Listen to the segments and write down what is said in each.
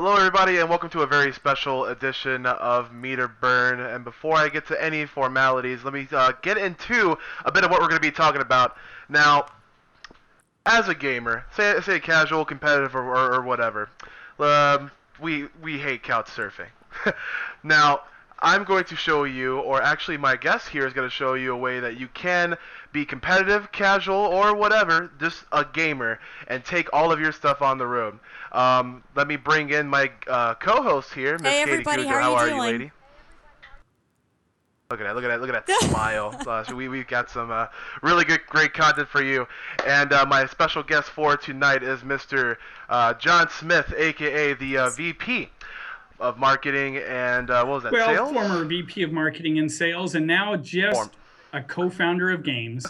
Hello, everybody, and welcome to a very special edition of Meter Burn. And before I get to any formalities, let me get into a bit of what we're going to be talking about. Now, as a gamer, say casual, competitive, or whatever, we hate couch surfing. Now, I'm going to show you, or actually my guest here is going to show you a way that you can be competitive, casual, or whatever, just a gamer, and take all of your stuff on the road. Let me bring in my co-host here, Miss Hey Katie everybody, Kuger. how How are are you you, doing? lady? Look at that smile. We've got some really great content for you. And my special guest for tonight is Mr. John Smith, aka the VP of Marketing and what was that? Well, Sales? former VP of Marketing and Sales, and now Form. just a co-founder of GAEMS.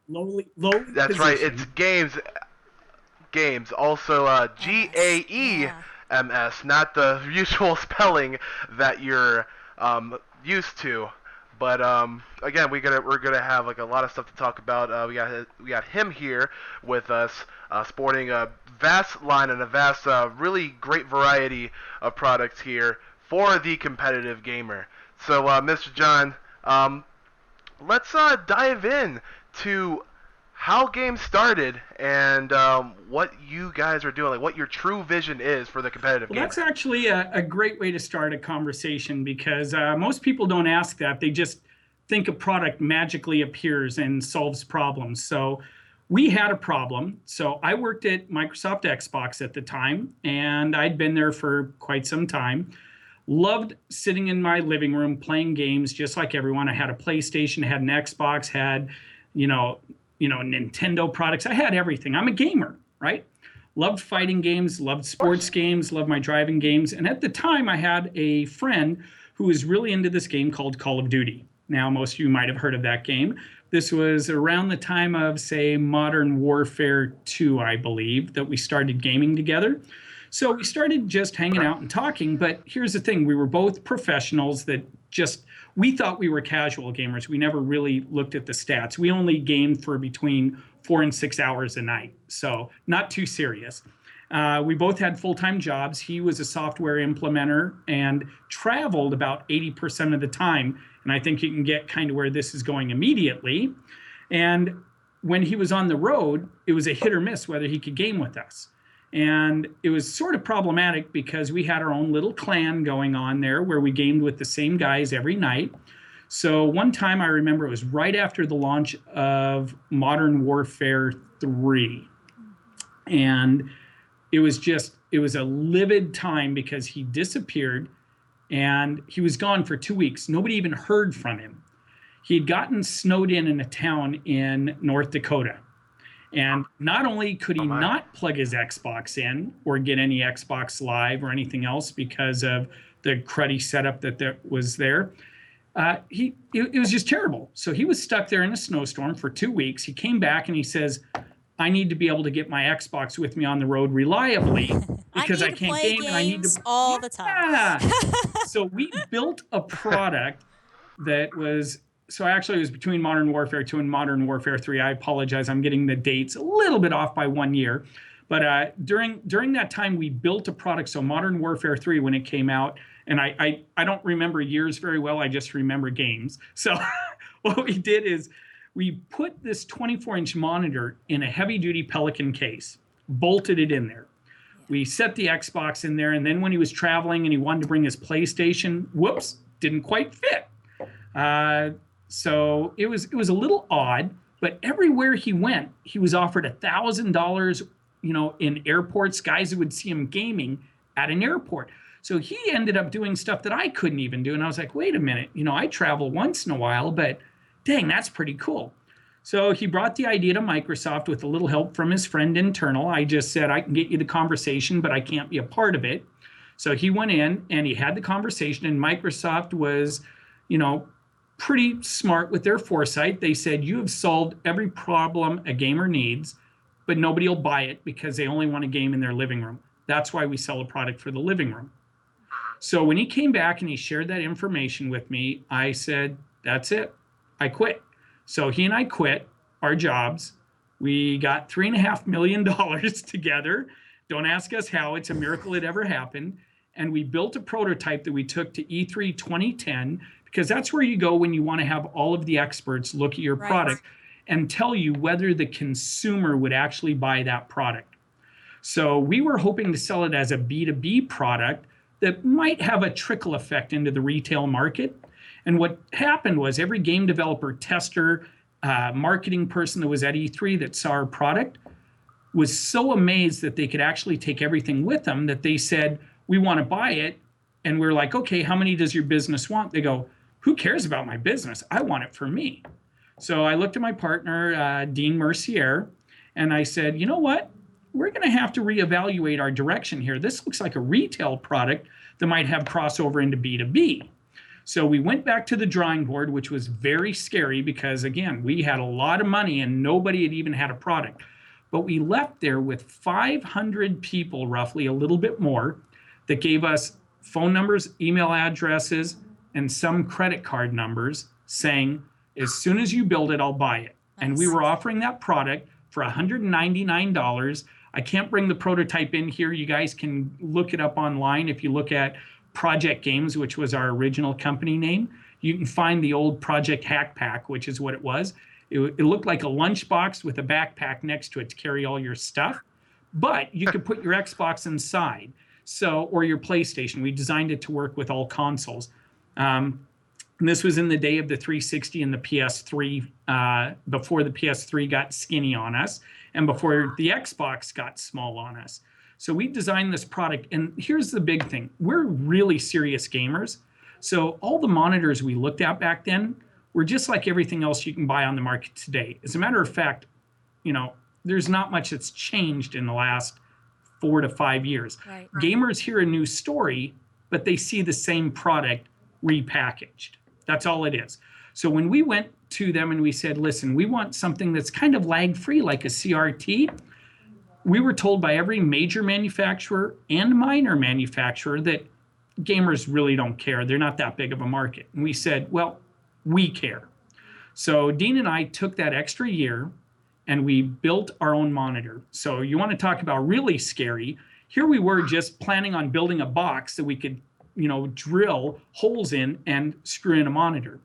Lowly That's right. It's position. Games. Also GAEMS, not the usual spelling that you're used to. But again, we're gonna have like a lot of stuff to talk about. We got him here with us, sporting a vast line and a vast, really great variety of products here for the competitive gamer. So, Mr. John, let's dive in to how games started and what you guys are doing, like what your true vision is for the competitive Well, gamer. that's actually a great way to start a conversation because most people don't ask that. They just think a product magically appears and solves problems. So we had a problem. So I worked at Microsoft Xbox at the time, and I'd been there for quite some time. Loved sitting in my living room playing games just like everyone. I had a PlayStation, had an Xbox, had, you know, Nintendo products. I had everything. I'm a gamer, right? Loved fighting games, loved sports games, loved my driving games. And at the time, I had a friend who was really into this game called Call of Duty. Now, most of you might have heard of that game. This was around the time of, say, Modern Warfare 2, I believe, that we started gaming together. So we started just hanging out and talking. But here's the thing. We were both professionals that just, we thought we were casual gamers. We never really looked at the stats. We only gamed for between 4 and 6 hours a night. So not too serious. We both had full-time jobs. He was a software implementer and traveled about 80% of the time. And I think you can get kind of where this is going immediately. And when he was on the road, it was a hit or miss whether he could game with us. And it was sort of problematic because we had our own little clan going on there where we gamed with the same guys every night. So one time I remember it was right after the launch of Modern Warfare 3. And it was a livid time because he disappeared and he was gone for 2 weeks. Nobody even heard from him. He had gotten snowed in a town in North Dakota. And not only could he not plug his Xbox in or get any Xbox Live or anything else because of the cruddy setup that was there, it was just terrible. So he was stuck there in a snowstorm for 2 weeks. He came back and he says, I need to be able to get my Xbox with me on the road reliably because I can't game and I need to all the time. So we built a product that was, so actually it was between Modern Warfare 2 and Modern Warfare 3. I apologize, I'm getting the dates a little bit off by 1 year. But during that time, we built a product. So Modern Warfare 3, when it came out, and I don't remember years very well, I just remember games. So what we did is we put this 24-inch monitor in a heavy-duty Pelican case, bolted it in there. We set the Xbox in there, and then when he was traveling and he wanted to bring his PlayStation, whoops, didn't quite fit. So it was a little odd, but everywhere he went, he was offered $1,000, in airports, guys who would see him gaming at an airport. So he ended up doing stuff that I couldn't even do. And I was like, wait a minute, I travel once in a while, but dang, that's pretty cool. So he brought the idea to Microsoft with a little help from his friend internal. I just said, I can get you the conversation, but I can't be a part of it. So he went in and he had the conversation, and Microsoft was, pretty smart with their foresight. They said, you have solved every problem a gamer needs, but nobody will buy it because they only want to game in their living room. That's why we sell a product for the living room. So when he came back and he shared that information with me, I said, that's it. I quit. So he and I quit our jobs. We got $3.5 million together, Don't ask us how. It's a miracle it ever happened. And we built a prototype that we took to E3 2010, because that's where you go when you want to have all of the experts look at your product and tell you whether the consumer would actually buy that product. So we were hoping to sell it as a B2B product that might have a trickle effect into the retail market. And what happened was every game developer, tester, marketing person that was at E3 that saw our product was so amazed that they could actually take everything with them that they said, we want to buy it. And we're like, okay, how many does your business want? They go, who cares about my business? I want it for me. So I looked at my partner, Dean Mercier, and I said, you know what? We're going to have to reevaluate our direction here. This looks like a retail product that might have crossover into B2B. So we went back to the drawing board, which was very scary because, again, we had a lot of money and nobody had even had a product. But we left there with 500 people, roughly a little bit more, that gave us phone numbers, email addresses, and some credit card numbers saying, as soon as you build it, I'll buy it. Nice. And we were offering that product for $199. I can't bring the prototype in here. You guys can look it up online. If you look at Project GAEMS, which was our original company name, you can find the old Project Hack Pack, which is what it was. It looked like a lunchbox with a backpack next to it to carry all your stuff, but you could put your Xbox inside, or your PlayStation. We designed it to work with all consoles. And this was in the day of the 360 and the PS3, before the PS3 got skinny on us and before the Xbox got small on us. So we designed this product, and here's the big thing. We're really serious gamers. So all the monitors we looked at back then were just like everything else you can buy on the market today. As a matter of fact, there's not much that's changed in the last 4 to 5 years. Right. Gamers hear a new story, but they see the same product repackaged. That's all it is. So when we went to them and we said, listen, we want something that's kind of lag-free like a CRT, we were told by every major manufacturer and minor manufacturer that gamers really don't care. They're not that big of a market. And we said, well, we care. So Dean and I took that extra year and we built our own monitor. So you want to talk about really scary. Here we were just planning on building a box that we could, drill holes in and screw in a monitor.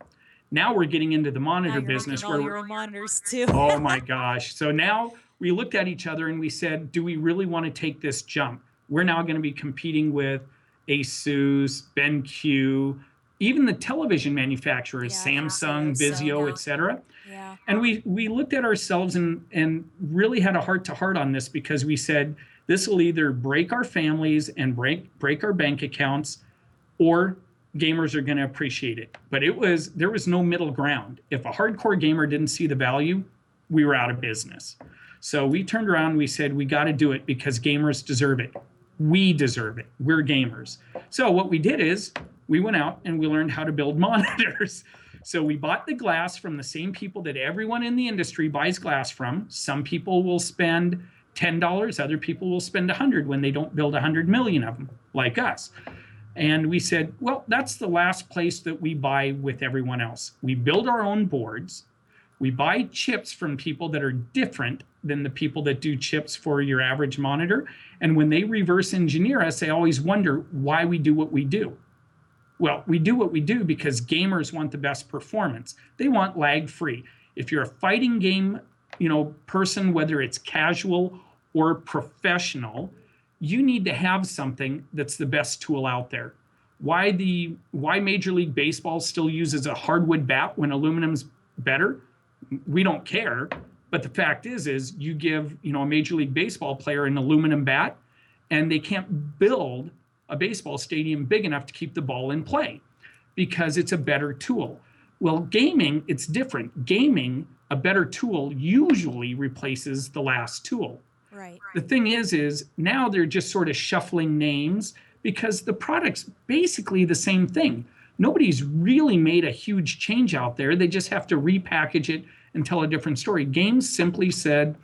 Now we're getting into the monitor business where your own monitors too. Oh my gosh. So now we looked at each other and we said, do we really want to take this jump? We're now going to be competing with Asus, BenQ, even the television manufacturers, Samsung, Vizio, etc. Yeah. And we looked at ourselves and really had a heart-to-heart on this because we said, this will either break our families and break our bank accounts, or gamers are going to appreciate it. But there was no middle ground. If a hardcore gamer didn't see the value, we were out of business. So we turned around and we said, we got to do it because gamers deserve it. We deserve it. We're gamers. So what we did is we went out and we learned how to build monitors. So we bought the glass from the same people that everyone in the industry buys glass from. Some people will spend $10. Other people will spend $100 when they don't build 100 million of them, like us. And we said, well, that's the last place that we buy with everyone else. We build our own boards. We buy chips from people that are different than the people that do chips for your average monitor. And when they reverse engineer us, they always wonder why we do what we do. Well, we do what we do because gamers want the best performance. They want lag-free. If you're a fighting game, person, whether it's casual or professional, you need to have something that's the best tool out there. Why Major League Baseball still uses a hardwood bat when aluminum's better? We don't care. But the fact is you give, a Major League Baseball player an aluminum bat and they can't build a baseball stadium big enough to keep the ball in play because it's a better tool. Well, gaming, it's different. Gaming, a better tool usually replaces the last tool. Right. The thing is now they're just sort of shuffling names because the product's basically the same thing. Nobody's really made a huge change out there. They just have to repackage it and tell a different story. GAEMS simply said,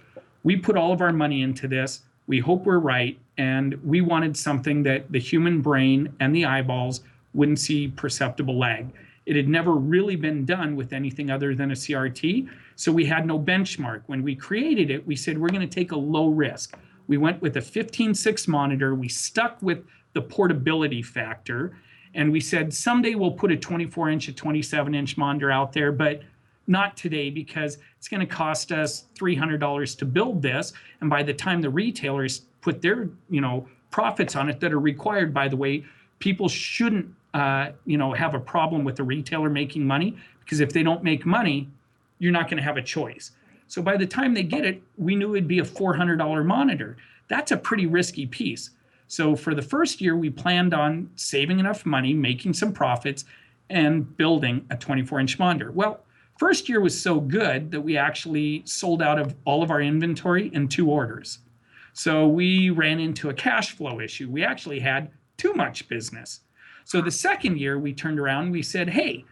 we put all of our money into this. We hope we're right. And we wanted something that the human brain and the eyeballs wouldn't see perceptible lag. It had never really been done with anything other than a CRT. So we had no benchmark. When we created it, we said, we're going to take a low risk. We went with a 15:6 monitor. We stuck with the portability factor. And we said someday we'll put a 24-inch, a 27-inch monitor out there, but not today because it's going to cost us $300 to build this. And by the time the retailers put their, profits on it that are required, by the way, people shouldn't, have a problem with the retailer making money, because if they don't make money, you're not going to have a choice. So by the time they get it, we knew it'd be a $400 monitor. That's a pretty risky piece. So for the first year, we planned on saving enough money, making some profits, and building a 24-inch monitor. Well, first year was so good that we actually sold out of all of our inventory in 2 orders. So we ran into a cash flow issue. We actually had too much business. So the second year, we turned around and we said, hey,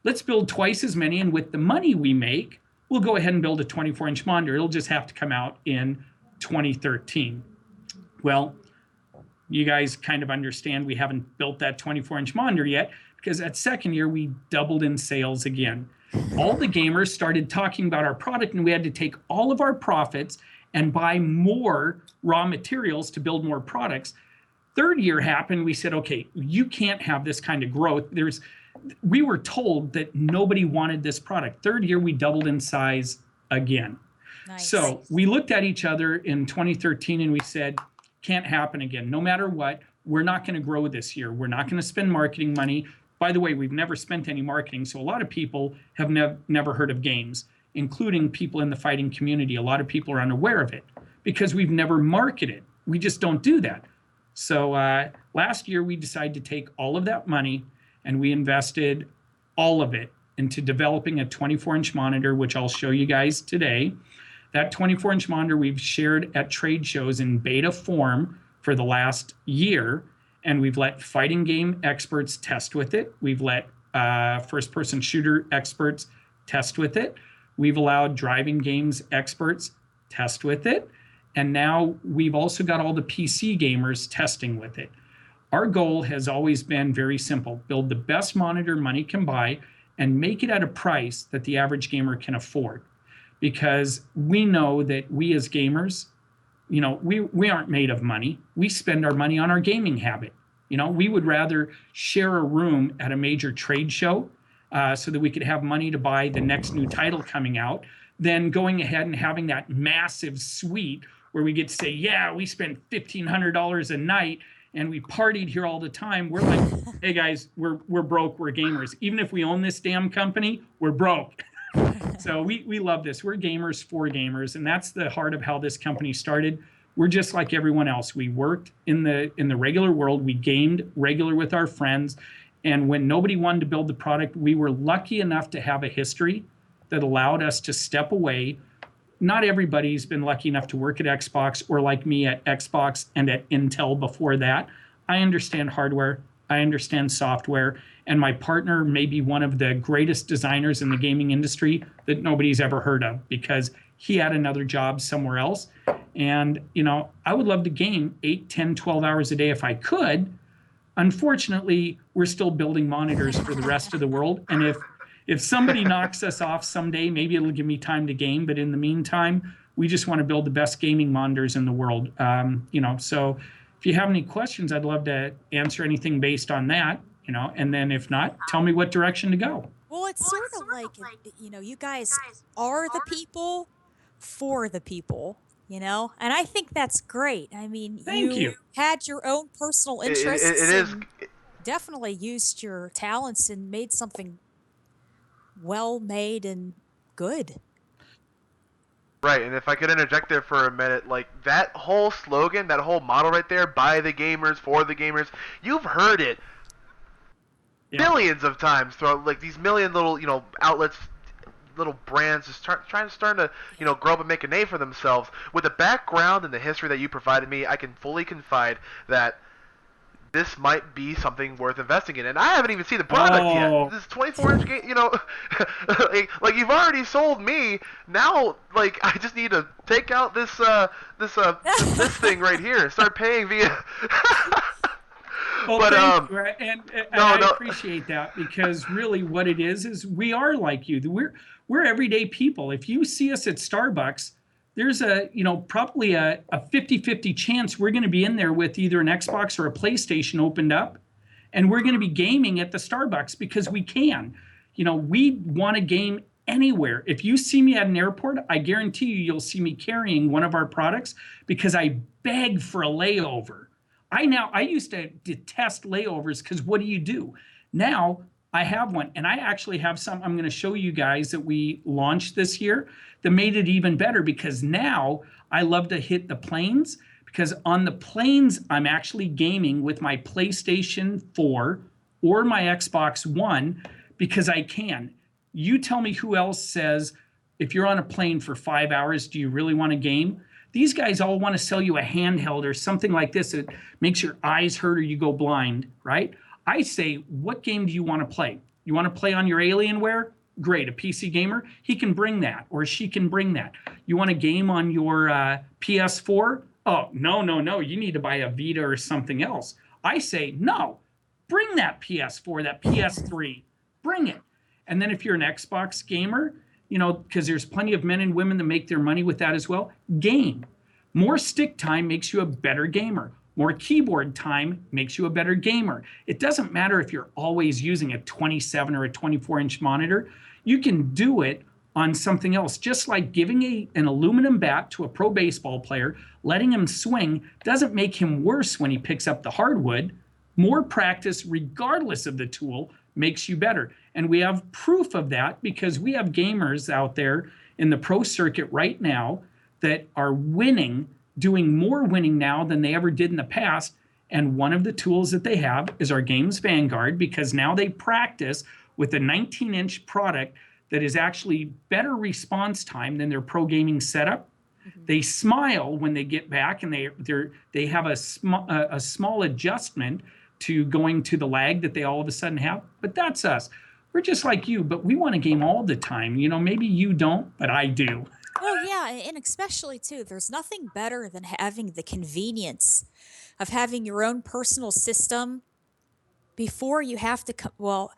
let's build twice as many, and with the money we make, we'll go ahead and build a 24-inch monitor. It'll just have to come out in 2013. Well, you guys kind of understand we haven't built that 24-inch monitor yet, because that second year we doubled in sales again. All the gamers started talking about our product, and we had to take all of our profits and buy more raw materials to build more products. Third year happened. We said, okay, you can't have this kind of growth. We were told that nobody wanted this product. Third year, we doubled in size again. Nice. So we looked at each other in 2013 and we said, can't happen again. No matter what, we're not going to grow this year. We're not going to spend marketing money. By the way, we've never spent any marketing. So a lot of people have never heard of GAEMS, including people in the fighting community. A lot of people are unaware of it because we've never marketed. We just don't do that. So last year, we decided to take all of that money and we invested all of it into developing a 24-inch monitor, which I'll show you guys today. That 24-inch monitor we've shared at trade shows in beta form for the last year, and we've let fighting game experts test with it. We've let first-person shooter experts test with it. We've allowed driving games experts test with it. And now we've also got all the PC gamers testing with it. Our goal has always been very simple: build the best monitor money can buy and make it at a price that the average gamer can afford. Because we know that we as gamers, we aren't made of money. We spend our money on our gaming habit. We would rather share a room at a major trade show so that we could have money to buy the next new title coming out than going ahead and having that massive suite where we get to say, yeah, we spent $1,500 a night and we partied here all the time. We're like, hey guys, we're broke, we're gamers. Even if we own this damn company, we're broke. So we love this. We're gamers for gamers, and that's the heart of how this company started. We're just like everyone else. We worked in the regular world. We gamed regular with our friends, and when nobody wanted to build the product, we were lucky enough to have a history that allowed us to step away. Not everybody's been lucky enough to work at Xbox or like me at Xbox and at Intel before that. I understand hardware. I understand software. And my partner may be one of the greatest designers in the gaming industry that nobody's ever heard of because he had another job somewhere else. And, I would love to game 8, 10, 12 hours a day if I could. Unfortunately, we're still building monitors for the rest of the world. And if somebody knocks us off someday, maybe it'll give me time to game. But in the meantime, we just want to build the best gaming monitors in the world. So if you have any questions, I'd love to answer anything based on that. And then if not, tell me what direction to go. Well, it's sort of like, you guys are the people for the people, and I think that's great. I mean, Thank you. had your own personal interests It is. and definitely used your talents and made something well made and good. Right, and if I could interject there for a minute, like that whole slogan, that whole model right there, by the gamers, for the gamers, you've heard it millions of times throughout, like these million little, outlets, little brands just starting to, grow up and make a name for themselves. With the background and the history that you provided me, I can fully confide that this might be something worth investing in. And I haven't even seen the product yet. This 24-inch game, like you've already sold me. Now, like I just need to take out this thing right here and start paying via. Well, but thank you. And I appreciate that, because really what it is we are like you. We're everyday people. If you see us at Starbucks, there's a, probably a 50-50 chance we're going to be in there with either an Xbox or a PlayStation opened up, and we're going to be gaming at the Starbucks because we can. We want to game anywhere. If you see me at an airport, I guarantee you'll see me carrying one of our products because I beg for a layover. I used to detest layovers because what do? Now I have one, and I actually have some I'm going to show you guys that we launched this year that made it even better because now I love to hit the planes because on the planes I'm actually gaming with my PlayStation 4 or my Xbox One because I can. You tell me who else says if you're on a plane for 5 hours, do you really want to game? These guys all want to sell you a handheld or something like this that makes your eyes hurt or you go blind, right? I say, what game do you want to play? You want to play on your Alienware? Great, a PC gamer, he can bring that or she can bring that. You want to game on your PS4? Oh, no, no, no, you need to buy a Vita or something else. I say, no, bring that PS4, that PS3, bring it. And then if you're an Xbox gamer, because there's plenty of men and women that make their money with that as well, game. More stick time makes you a better gamer. More keyboard time makes you a better gamer. It doesn't matter if you're always using a 27 or a 24-inch monitor. You can do it on something else. Just like giving an aluminum bat to a pro baseball player, letting him swing doesn't make him worse when he picks up the hardwood. More practice, regardless of the tool, makes you better. And we have proof of that because we have gamers out there in the pro circuit right now that are winning, doing more winning now than they ever did in the past. And one of the tools that they have is our GAEMS Vanguard because now they practice with a 19-inch product that is actually better response time than their pro gaming setup. Mm-hmm. They smile when they get back and they have a small adjustment to going to the lag that they all of a sudden have. But that's us. We're just like you, but we want to game all the time. Maybe you don't, but I do. Oh, yeah. And especially, too, there's nothing better than having the convenience of having your own personal system before you have to come. Well,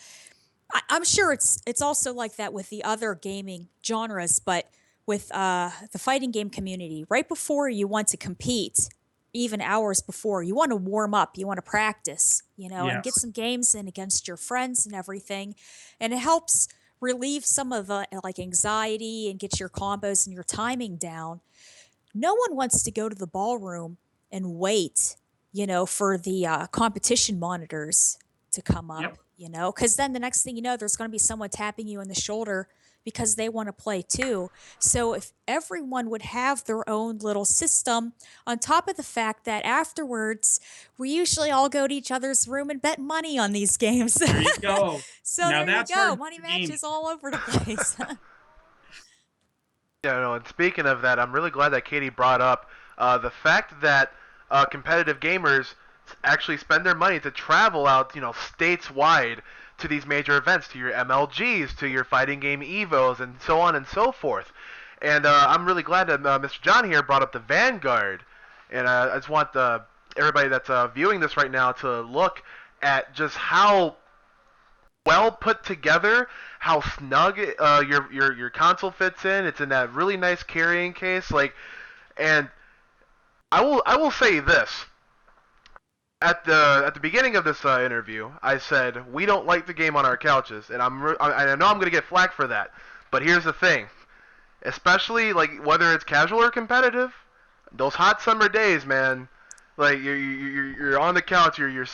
I'm sure it's also like that with the other gaming genres, but with the fighting game community, right before you want to compete, even hours before, you want to warm up, you want to practice, and get Yes. some games in against your friends and everything, and it helps relieve some of the like anxiety and get your combos and your timing down. No one wants to go to the ballroom and wait, for the competition monitors to come up, Yep. because then the next thing you know, there's going to be someone tapping you in the shoulder because they want to play too. So if everyone would have their own little system, on top of the fact that afterwards, we usually all go to each other's room and bet money on these games. There you go. So Now there you that's go. hard Money game. matches all over the place. Yeah, no, and speaking of that, I'm really glad that Katie brought up the fact that competitive gamers actually spend their money to travel out, states wide to these major events, to your MLGs, to your fighting game Evos, and so on and so forth. And I'm really glad that Mr. John here brought up the Vanguard. And I just want everybody that's viewing this right now to look at just how well put together, how snug your console fits in. It's in that really nice carrying case, and I will say this. At the beginning of this interview, I said we don't like the game on our couches, and I know I'm gonna get flack for that. But here's the thing, especially like whether it's casual or competitive, those hot summer days, man, like you're on the couch, you're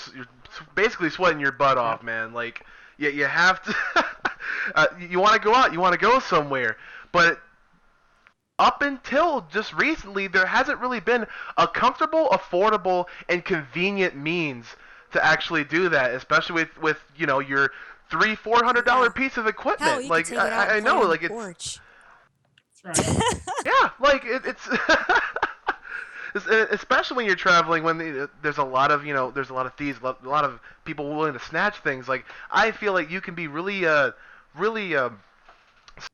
basically sweating your butt off, man. Like you have to, you want to go out, you want to go somewhere, but up until just recently, there hasn't really been a comfortable, affordable, and convenient means to actually do that, especially with your $300-400 Yeah. piece of Hell, equipment. you could Like take it out and I play know, on the like it's porch. That's right. yeah, like it's especially when you're traveling when there's a lot of there's a lot of thieves, a lot of people willing to snatch things. Like I feel like you can be really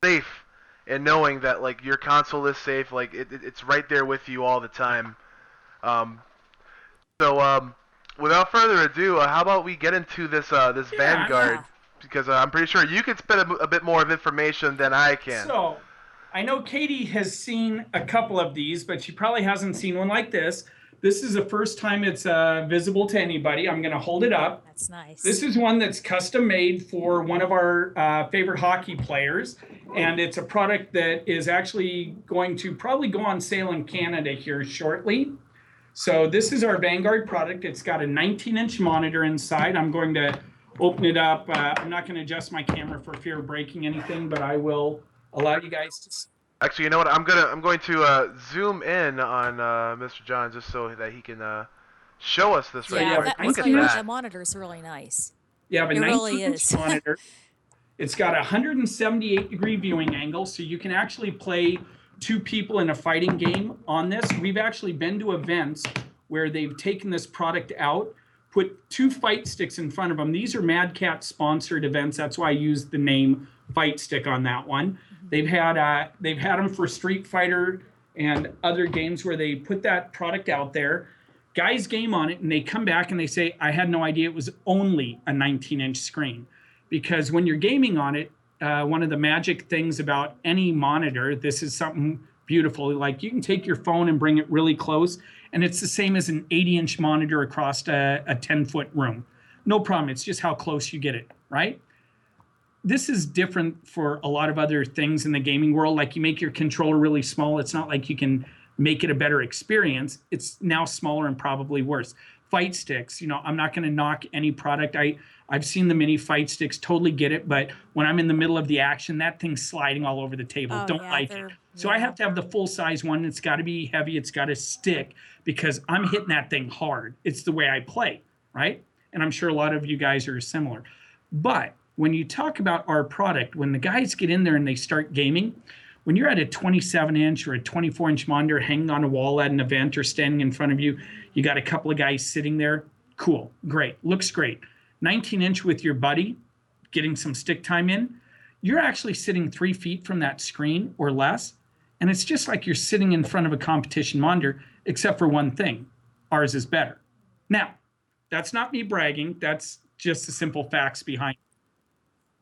safe in knowing that like your console is safe, like it's right there with you all the time. Um, so without further ado, how about we get into this Yeah. Vanguard Yeah. because I'm pretty sure you could spit a bit more of information than I can. So I know Katie has seen a couple of these, but she probably hasn't seen one like this. This is the first time it's visible to anybody. I'm going to hold it up. That's This nice. is one that's custom made for one of our favorite hockey players. And it's a product that is actually going to probably go on sale in Canada here shortly. So this is our Vanguard product. It's got a 19-inch monitor inside. I'm going to open it up. I'm not going to adjust my camera for fear of breaking anything, but I will allow you guys to. Actually, you know what? I'm going to zoom in on Mr. John just so that he can show us this So right you Yeah, have a quick. that Look at 19 sorry, inch, that that. monitor is really nice. you have a It really 19-inch is. monitor. It's got a 178-degree viewing angle, so you can actually play two people in a fighting game on this. We've actually been to events where they've taken this product out, put two fight sticks in front of them. These are Mad Cat sponsored events. That's why I used the name Fight Stick on that one. They've had them for Street Fighter and other games where they put that product out there. Guys game on it and they come back and they say, I had no idea it was only a 19-inch screen. Because when you're gaming on it, one of the magic things about any monitor, this is something beautiful. Like you can take your phone and bring it really close, and it's the same as an 80-inch monitor across a 10-foot room. No problem. It's just how close you get it, right? This is different for a lot of other things in the gaming world. Like you make your controller really small. It's not like you can make it a better experience. It's now smaller and probably worse. Fight sticks, I'm not going to knock any product. I've seen the mini fight sticks, totally get it. But when I'm in the middle of the action, that thing's sliding all over the table. Oh Don't yeah, like it. So I have to have the full size one. It's got to be heavy. It's got to stick because I'm hitting that thing hard. It's the way I play, right? And I'm sure a lot of you guys are similar. But when you talk about our product, when the guys get in there and they start gaming, when you're at a 27-inch or a 24-inch monitor hanging on a wall at an event or standing in front of you, you got a couple of guys sitting there. Cool, great, looks great. 19-inch with your buddy, getting some stick time in, you're actually sitting 3 feet from that screen or less. And it's just like you're sitting in front of a competition monitor, except for one thing. Ours is better. Now, that's not me bragging. That's just the simple facts behind it.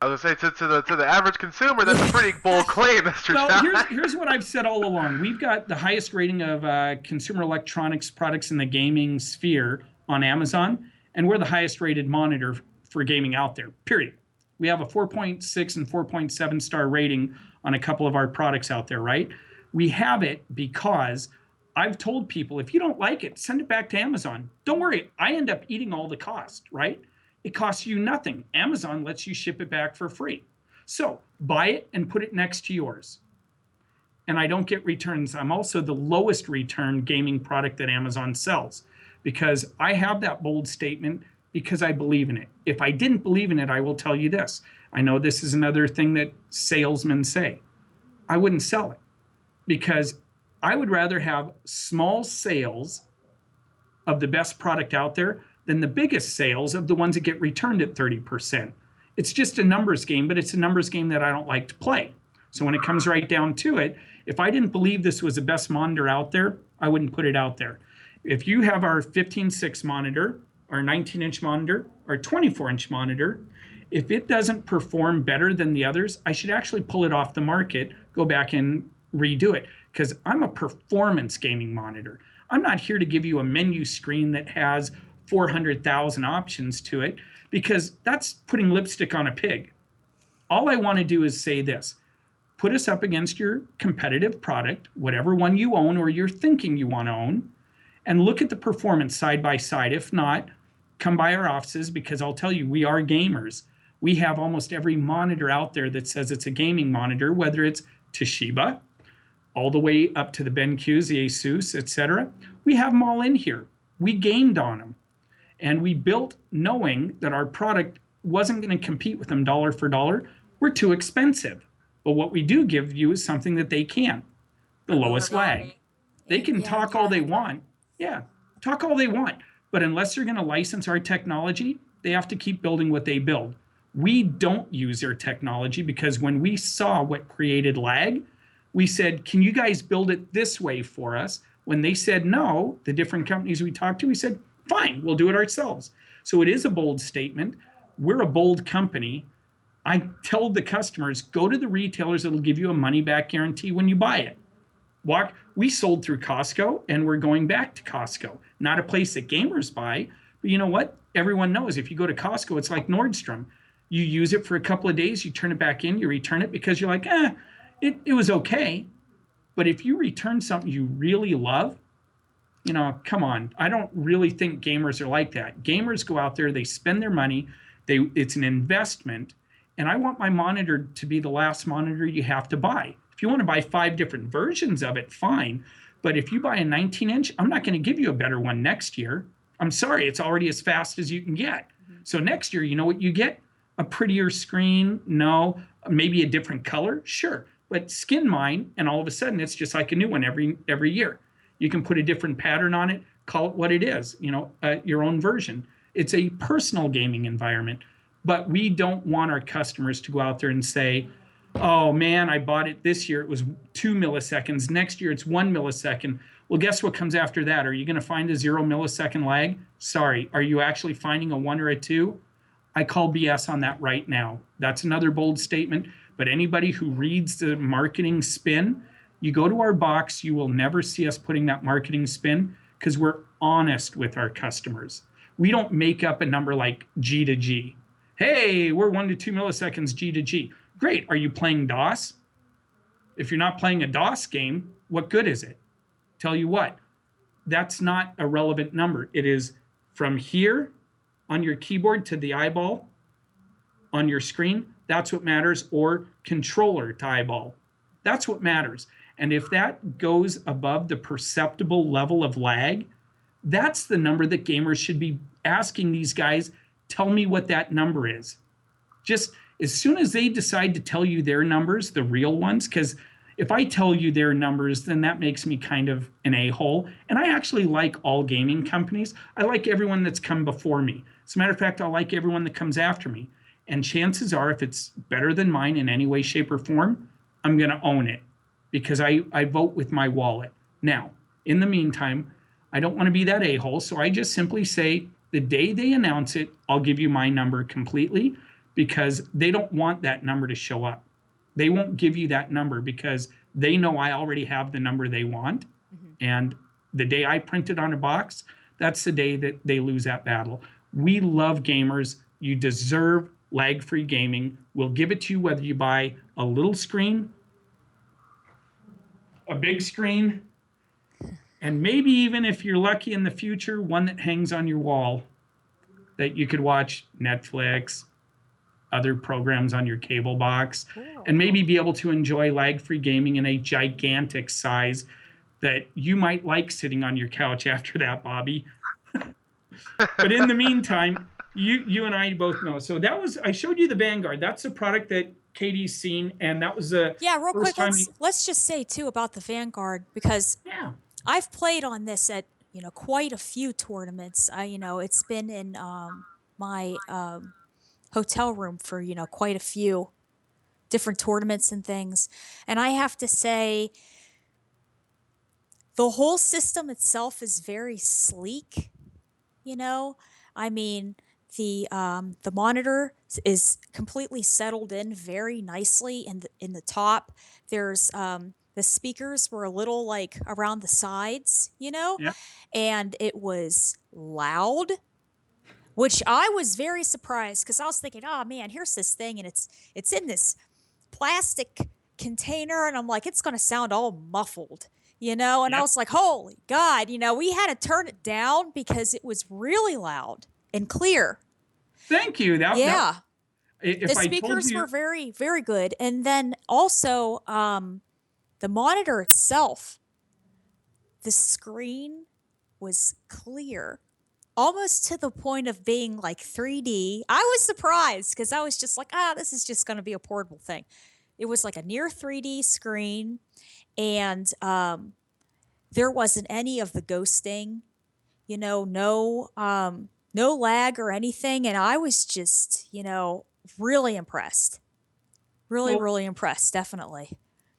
I was gonna say to the average consumer, that's a pretty bold claim, Mr. Well, John. here's what I've said all along. We've got the highest rating of consumer electronics products in the gaming sphere on Amazon, and we're the highest rated monitor for gaming out there, period. We have a 4.6 and 4.7 star rating on a couple of our products out there, right? We have it because I've told people, if you don't like it, send it back to Amazon. Don't worry, I end up eating all the cost, right? It costs you nothing. Amazon lets you ship it back for free. So buy it and put it next to yours. And I don't get returns. I'm also the lowest return gaming product that Amazon sells because I have that bold statement because I believe in it. If I didn't believe in it, I will tell you this. I know this is another thing that salesmen say. I wouldn't sell it because I would rather have small sales of the best product out there than the biggest sales of the ones that get returned at 30%. It's just a numbers game, but it's a numbers game that I don't like to play. So when it comes right down to it, if I didn't believe this was the best monitor out there, I wouldn't put it out there. If you have our 15.6 monitor, our 19-inch monitor, our 24-inch monitor, if it doesn't perform better than the others, I should actually pull it off the market, go back and redo it because I'm a performance gaming monitor. I'm not here to give you a menu screen that has 400,000 options to it because that's putting lipstick on a pig. All I want to do is say this. Put us up against your competitive product, whatever one you own or you're thinking you want to own, and look at the performance side by side. If not, come by our offices because I'll tell you, we are gamers. We have almost every monitor out there that says it's a gaming monitor, whether it's Toshiba, all the way up to the BenQs, the Asus, etc. We have them all in here. We gamed on them. And we built knowing that our product wasn't going to compete with them dollar for dollar. We're too expensive. But what we do give you is something that they can't. The lowest lag. They can talk all they want. Yeah, talk all they want. But unless they're going to license our technology, they have to keep building what they build. We don't use their technology because when we saw what created lag, we said, can you guys build it this way for us? When they said no, the different companies we talked to, we said, fine, we'll do it ourselves. So it is a bold statement. We're a bold company. I tell the customers, go to the retailers that'll give you a money back guarantee when you buy it. We sold through Costco and we're going back to Costco. Not a place that gamers buy, but you know what? Everyone knows if you go to Costco, it's like Nordstrom. You use it for a couple of days, you turn it back in, you return it because you're like, it was okay. But if you return something you really love, come on. I don't really think gamers are like that. Gamers go out there, they spend their money, it's an investment, and I want my monitor to be the last monitor you have to buy. If you want to buy 5 different versions of it, fine. But if you buy a 19-inch, I'm not going to give you a better one next year. I'm sorry, it's already as fast as you can get. So next year, you know what you get? A prettier screen? No. Maybe a different color? Sure. But skin mine, and all of a sudden, it's just like a new one every year. You can put a different pattern on it, call it what it is, your own version. It's a personal gaming environment. But we don't want our customers to go out there and say, oh man, I bought it this year, it was 2 milliseconds. Next year, it's 1 millisecond. Well, guess what comes after that? Are you going to find a 0 millisecond lag? Sorry. Are you actually finding a 1 or a 2? I call BS on that right now. That's another bold statement. But anybody who reads the marketing spin, you go to our box, you will never see us putting that marketing spin because we're honest with our customers. We don't make up a number like G to G. Hey, we're 1 to 2 milliseconds G to G. Great. Are you playing DOS? If you're not playing a DOS game, what good is it? Tell you what, that's not a relevant number. It is from here on your keyboard to the eyeball on your screen. That's what matters, or controller to eyeball. That's what matters. And if that goes above the perceptible level of lag, that's the number that gamers should be asking these guys, tell me what that number is. Just as soon as they decide to tell you their numbers, the real ones, because if I tell you their numbers, then that makes me kind of an a-hole. And I actually like all gaming companies. I like everyone that's come before me. As a matter of fact, I like everyone that comes after me. And chances are, if it's better than mine in any way, shape, or form, I'm going to own it because I vote with my wallet. Now, in the meantime, I don't want to be that a-hole. So I just simply say, the day they announce it, I'll give you my number completely, because they don't want that number to show up. They won't give you that number because they know I already have the number they want. Mm-hmm. And the day I print it on a box, that's the day that they lose that battle. We love gamers. You deserve lag-free gaming. We'll give it to you whether you buy a little screen, a big screen, and maybe even if you're lucky in the future, one that hangs on your wall that you could watch Netflix, other programs on your cable box, and maybe be able to enjoy lag-free gaming in a gigantic size that you might like sitting on your couch after that, Bobby. But in the meantime, you and I both know. So I showed you the Vanguard. That's a product that Katie's seen, and that was the real first quick. time. Let's just say too about the Vanguard, because I've played on this at quite a few tournaments. It's been in my hotel room for quite a few different tournaments and things, and I have to say the whole system itself is very sleek. I mean, the monitor is completely settled in very nicely in the top. There's the speakers were a little like around the sides, and it was loud, which I was very surprised because I was thinking, oh man, here's this thing and it's in this plastic container, and I'm like, it's going to sound all muffled, and I was like, holy God, we had to turn it down because it was really loud and clear. Thank you. The speakers were very, very good. And then also the monitor itself, the screen was clear, almost to the point of being like 3D. I was surprised because I was just like, this is just going to be a portable thing. It was like a near 3D screen, and there wasn't any of the ghosting, no lag or anything. And I was just, really impressed. Really impressed, definitely.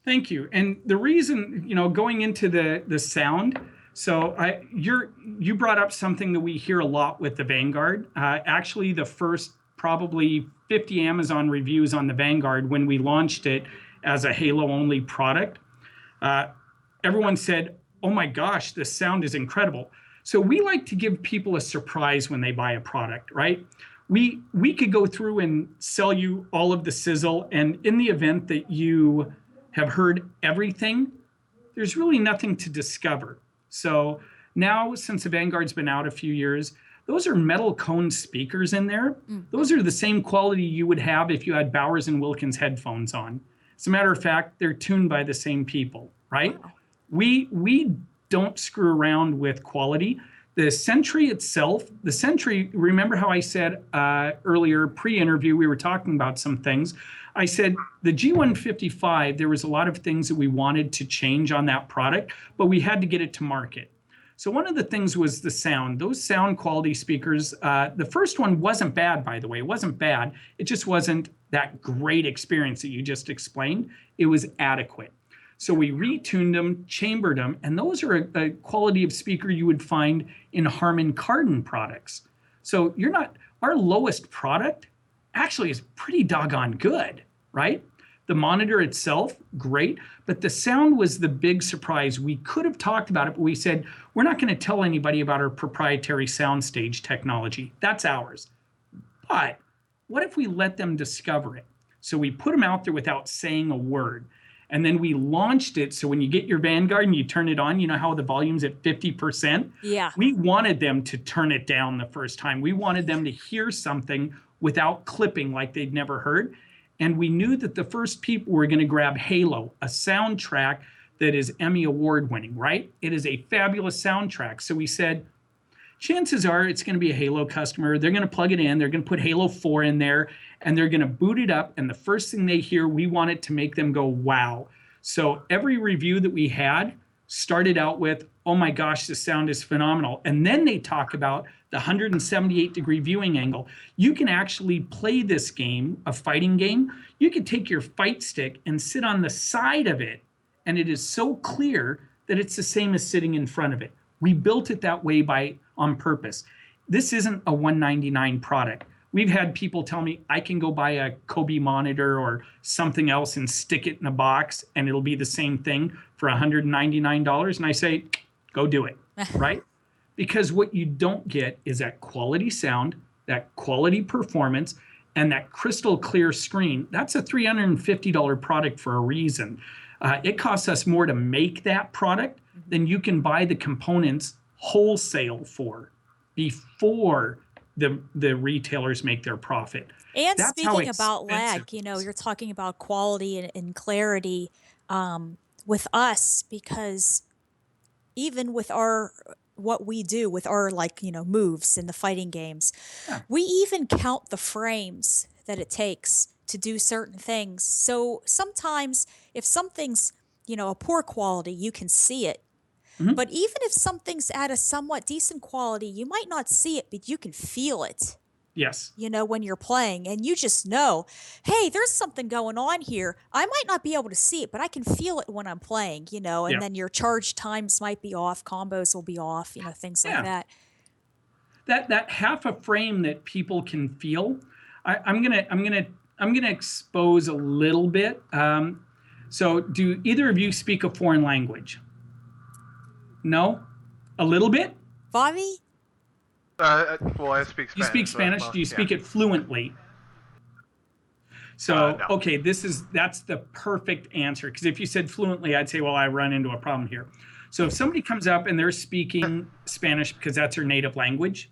Thank you. And the reason, going into the sound, so you brought up something that we hear a lot with the Vanguard. Actually, the first probably 50 Amazon reviews on the Vanguard when we launched it as a Halo only product. Uh, Everyone said, "Oh my gosh, this sound is incredible." So we like to give people a surprise when they buy a product, right? We could go through and sell you all of the sizzle, and in the event that you have heard everything, there's really nothing to discover. So now, since the Vanguard's been out a few years, those are metal cone speakers in there. Those are the same quality you would have if you had Bowers and Wilkins headphones on. As a matter of fact, they're tuned by the same people, right? Wow. We don't screw around with quality. The Sentry itself, the Sentry, remember how I said earlier, pre-interview, we were talking about some things. I said the G155, there was a lot of things that we wanted to change on that product, but we had to get it to market. So one of the things was the sound. Those sound quality speakers, the first one wasn't bad, by the way. It wasn't bad. It just wasn't that great experience that you just explained. It was adequate. So we retuned them, chambered them, and those are a quality of speaker you would find in Harman Kardon products. So our lowest product actually is pretty doggone good, right? The monitor itself, great, but the sound was the big surprise. We could have talked about it, but we said, we're not going to tell anybody about our proprietary soundstage technology. That's ours. But what if we let them discover it? So we put them out there without saying a word. And then we launched it. So when you get your Vanguard and you turn it on, you know how the volume's at 50%? Yeah. We wanted them to turn it down the first time. We wanted them to hear something without clipping like they'd never heard. And we knew that the first people were going to grab Halo, a soundtrack that is Emmy Award winning, right? It is a fabulous soundtrack. So we said, chances are it's going to be a Halo customer. They're going to plug it in. They're going to put Halo 4 in there, and they're going to boot it up. And the first thing they hear, we want it to make them go, wow. So every review that we had started out with, oh my gosh, the sound is phenomenal. And then they talk about the 178-degree viewing angle. You can actually play this game, a fighting game. You can take your fight stick and sit on the side of it, and it is so clear that it's the same as sitting in front of it. We built it that way on purpose. This isn't a $199 product. We've had people tell me I can go buy a Kobe monitor or something else and stick it in a box and it'll be the same thing for $199. And I say, go do it, right? Because what you don't get is that quality sound, that quality performance, and that crystal clear screen. That's a $350 product for a reason. It costs us more to make that product than you can buy the components wholesale for before the retailers make their profit. And That's how speaking about lag, expensive it is. you're talking about quality and clarity with us, because even with what we do with our moves in the fighting games, Yeah. we even count the frames that it takes to do certain things. So sometimes if something's, a poor quality, you can see it. Mhm. But even if something's at a somewhat decent quality, you might not see it, but you can feel it, Yes. when you're playing, and you just know, hey, there's something going on here. I might not be able to see it, but I can feel it when I'm playing, and Yeah. then your charge times might be off, combos will be off, things like Yeah. that. That half a frame that people can feel. I'm gonna expose a little bit. So do either of you speak a foreign language? No? A little bit? Bobby? Well, I speak You Spanish. speak so, Spanish? well, Do you speak yeah. it fluently? So, No. okay, that's the perfect answer. Because if you said fluently, I'd say, well, I run into a problem here. So if somebody comes up and they're speaking Spanish because that's their native language,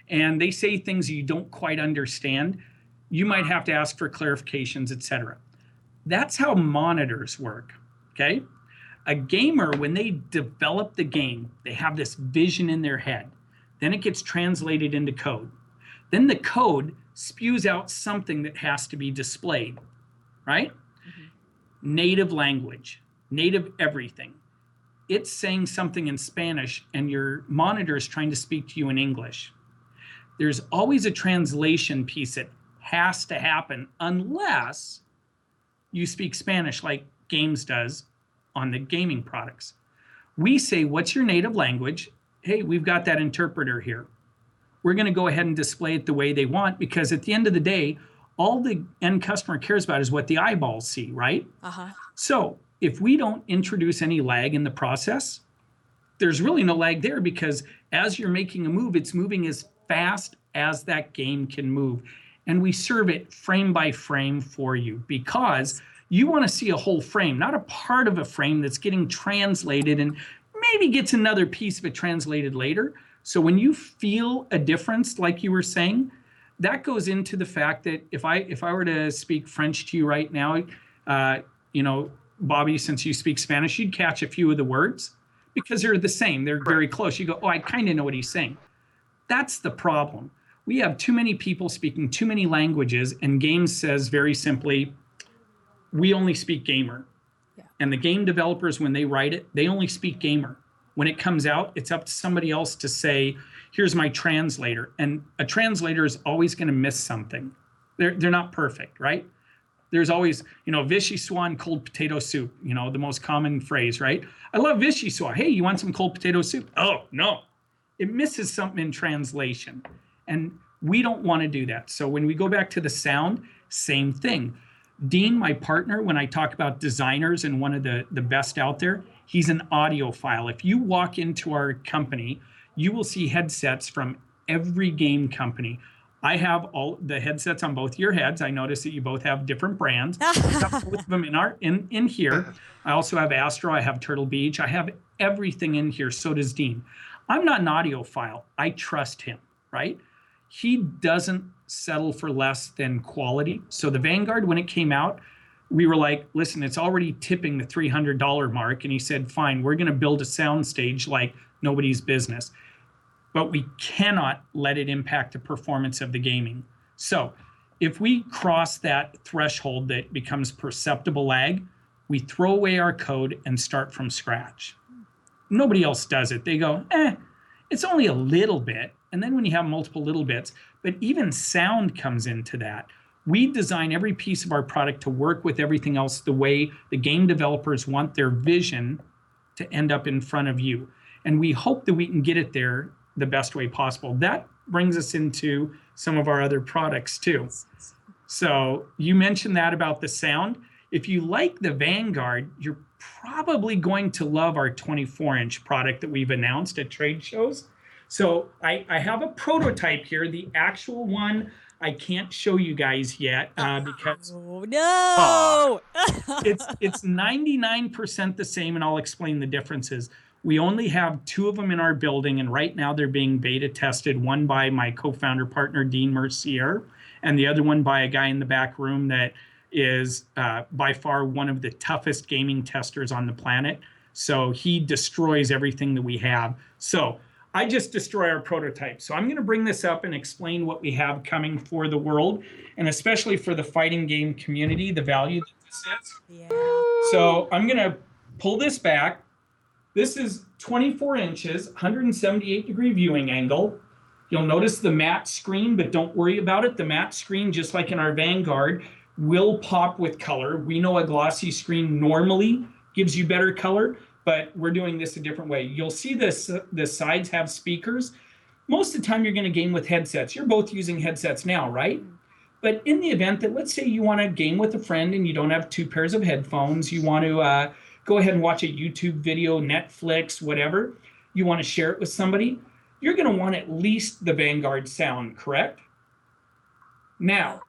and they say things you don't quite understand, you might have to ask for clarifications, etc. That's how monitors work, okay? A gamer, when they develop the game, they have this vision in their head. Then it gets translated into code. Then the code spews out something that has to be displayed, right? Mm-hmm. Native language, native everything. It's saying something in Spanish and your monitor is trying to speak to you in English. There's always a translation piece that has to happen unless you speak Spanish like GAEMS does on the gaming products. We say, what's your native language? Hey, we've got that interpreter here. We're going to go ahead and display it the way they want, because at the end of the day, all the end customer cares about is what the eyeballs see, right? Uh-huh. So if we don't introduce any lag in the process, there's really no lag there, because as you're making a move, it's moving as fast as that game can move. And we serve it frame by frame for you, because you want to see a whole frame, not a part of a frame that's getting translated and maybe gets another piece of it translated later. So when you feel a difference, like you were saying, that goes into the fact that if I were to speak French to you right now, uh, you know, Bobby, since you speak Spanish, you'd catch a few of the words because they're the same. They're very close. You go, oh, I kind of know what he's saying. That's the problem. We have too many people speaking too many languages, and GAEMS says very simply, we only speak gamer. Yeah. And the game developers, when they write it, they only speak gamer. When it comes out, it's up to somebody else to say, here's my translator. And a translator is always going to miss something. They're not perfect, right? There's always, Vichy swan cold potato soup, the most common phrase, right? I love Vichy swan. Hey, you want some cold potato soup? Oh, no. It misses something in translation. And we don't want to do that. So when we go back to the sound, same thing. Dean, my partner, when I talk about designers and one of the best out there, he's an audiophile. If you walk into our company, you will see headsets from every game company. I have all the headsets on both your heads. I notice that you both have different brands. I have both of them in here. I also have Astro. I have Turtle Beach. I have everything in here. So does Dean. I'm not an audiophile. I trust him, right? He doesn't settle for less than quality. So the Vanguard, when it came out, we were like, listen, it's already tipping the $300 mark. And he said, fine, we're going to build a sound stage like nobody's business. But we cannot let it impact the performance of the gaming. So if we cross that threshold that becomes perceptible lag, we throw away our code and start from scratch. Nobody else does it. They go, it's only a little bit. And then when you have multiple little bits, but even sound comes into that. We design every piece of our product to work with everything else the way the game developers want their vision to end up in front of you. And we hope that we can get it there the best way possible. That brings us into some of our other products too. So you mentioned that about the sound. If you like the Vanguard, you're probably going to love our 24-inch product that we've announced at trade shows. So I have a prototype here. The actual one I can't show you guys yet because no, it's 99% the same, and I'll explain the differences. We only have 2 of them in our building, and right now they're being beta tested, one by my co-founder partner, Dean Mercier, and the other one by a guy in the back room that is by far one of the toughest gaming testers on the planet. So he destroys everything that we have. So I just destroy our prototype. So I'm going to bring this up and explain what we have coming for the world, and especially for the fighting game community, the value that this is. Yeah. So I'm going to pull this back. This is 24 inches, 178-degree viewing angle. You'll notice the matte screen, but don't worry about it. The matte screen, just like in our Vanguard, will pop with color. We know a glossy screen normally gives you better color, but we're doing this a different way. You'll see this, the sides have speakers. Most of the time you're going to game with headsets. You're both using headsets now, right? But in the event that, let's say you want to game with a friend and you don't have 2 pairs of headphones, you want to go ahead and watch a YouTube video, Netflix, whatever, you want to share it with somebody, you're going to want at least the Vanguard sound, correct? Now,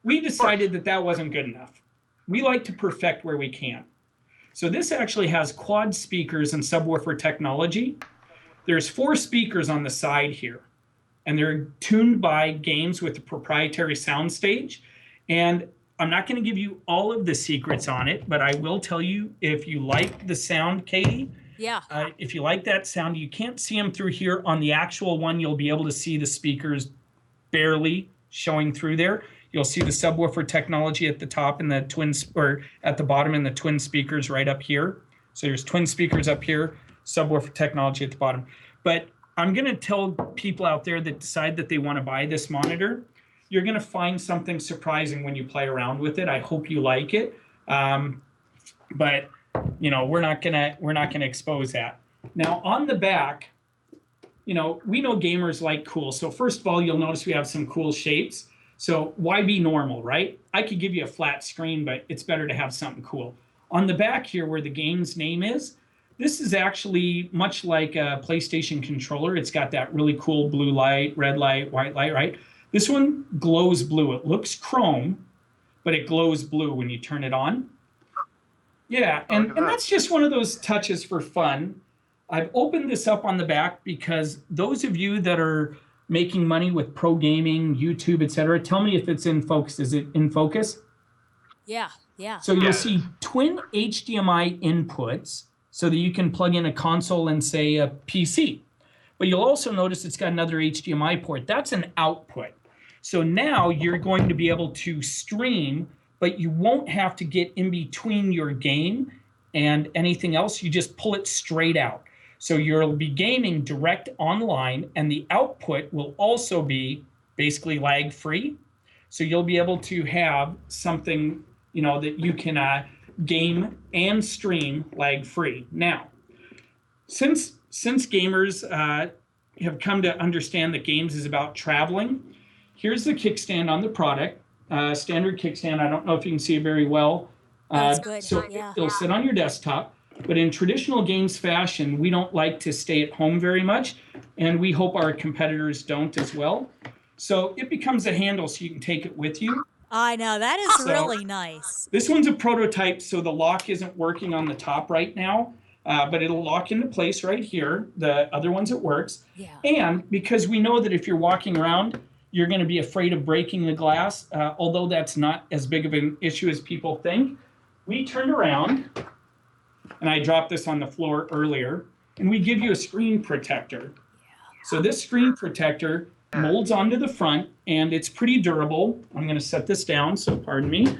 we decided that that wasn't good enough. We like to perfect where we can. So this actually has quad speakers and subwoofer technology. There's 4 speakers on the side here, and they're tuned by GAEMS with a proprietary sound stage. And I'm not going to give you all of the secrets on it, but I will tell you, if you like the sound, Katie, Yeah. if you like that sound, you can't see them through here. On the actual one, you'll be able to see the speakers barely showing through there. You'll see the subwoofer technology at the top and the or at the bottom, and the twin speakers right up here. So there's twin speakers up here, subwoofer technology at the bottom. But I'm going to tell people out there that decide that they want to buy this monitor, you're going to find something surprising when you play around with it. I hope you like it. But we're not gonna expose that. Now on the back, we know gamers like cool. So first of all, you'll notice we have some cool shapes. So why be normal, right? I could give you a flat screen, but it's better to have something cool. On the back here where the game's name is, this is actually much like a PlayStation controller. It's got that really cool blue light, red light, white light, right? This one glows blue. It looks chrome, but it glows blue when you turn it on. Yeah, Oh, look at and that. that's just one of those touches for fun. I've opened this up on the back because those of you that are making money with pro gaming, YouTube, etc., tell me if it's in focus. Is it in focus? Yeah, yeah. So you'll Yeah, it is. see twin HDMI inputs so that you can plug in a console and say a PC. But you'll also notice it's got another HDMI port. That's an output. So now you're going to be able to stream, but you won't have to get in between your game and anything else. You just pull it straight out. So you'll be gaming direct online, and the output will also be basically lag free. So you'll be able to have something, that you can game and stream lag free. Now, since gamers have come to understand that games is about traveling, here's the kickstand on the product. Standard kickstand. I don't know if you can see it very well. That's good. So Yeah. it'll sit on your desktop. But in traditional games fashion, we don't like to stay at home very much, and we hope our competitors don't as well. So it becomes a handle so you can take it with you. I know. That is So really nice. this one's a prototype, so the lock isn't working on the top right now, but it'll lock into place right here. The other ones it works. Yeah. And because we know that if you're walking around, you're going to be afraid of breaking the glass, although that's not as big of an issue as people think. We turned around, and I dropped this on the floor earlier, and we give you a screen protector. So this screen protector molds onto the front, and it's pretty durable. I'm going to set this down, so pardon me.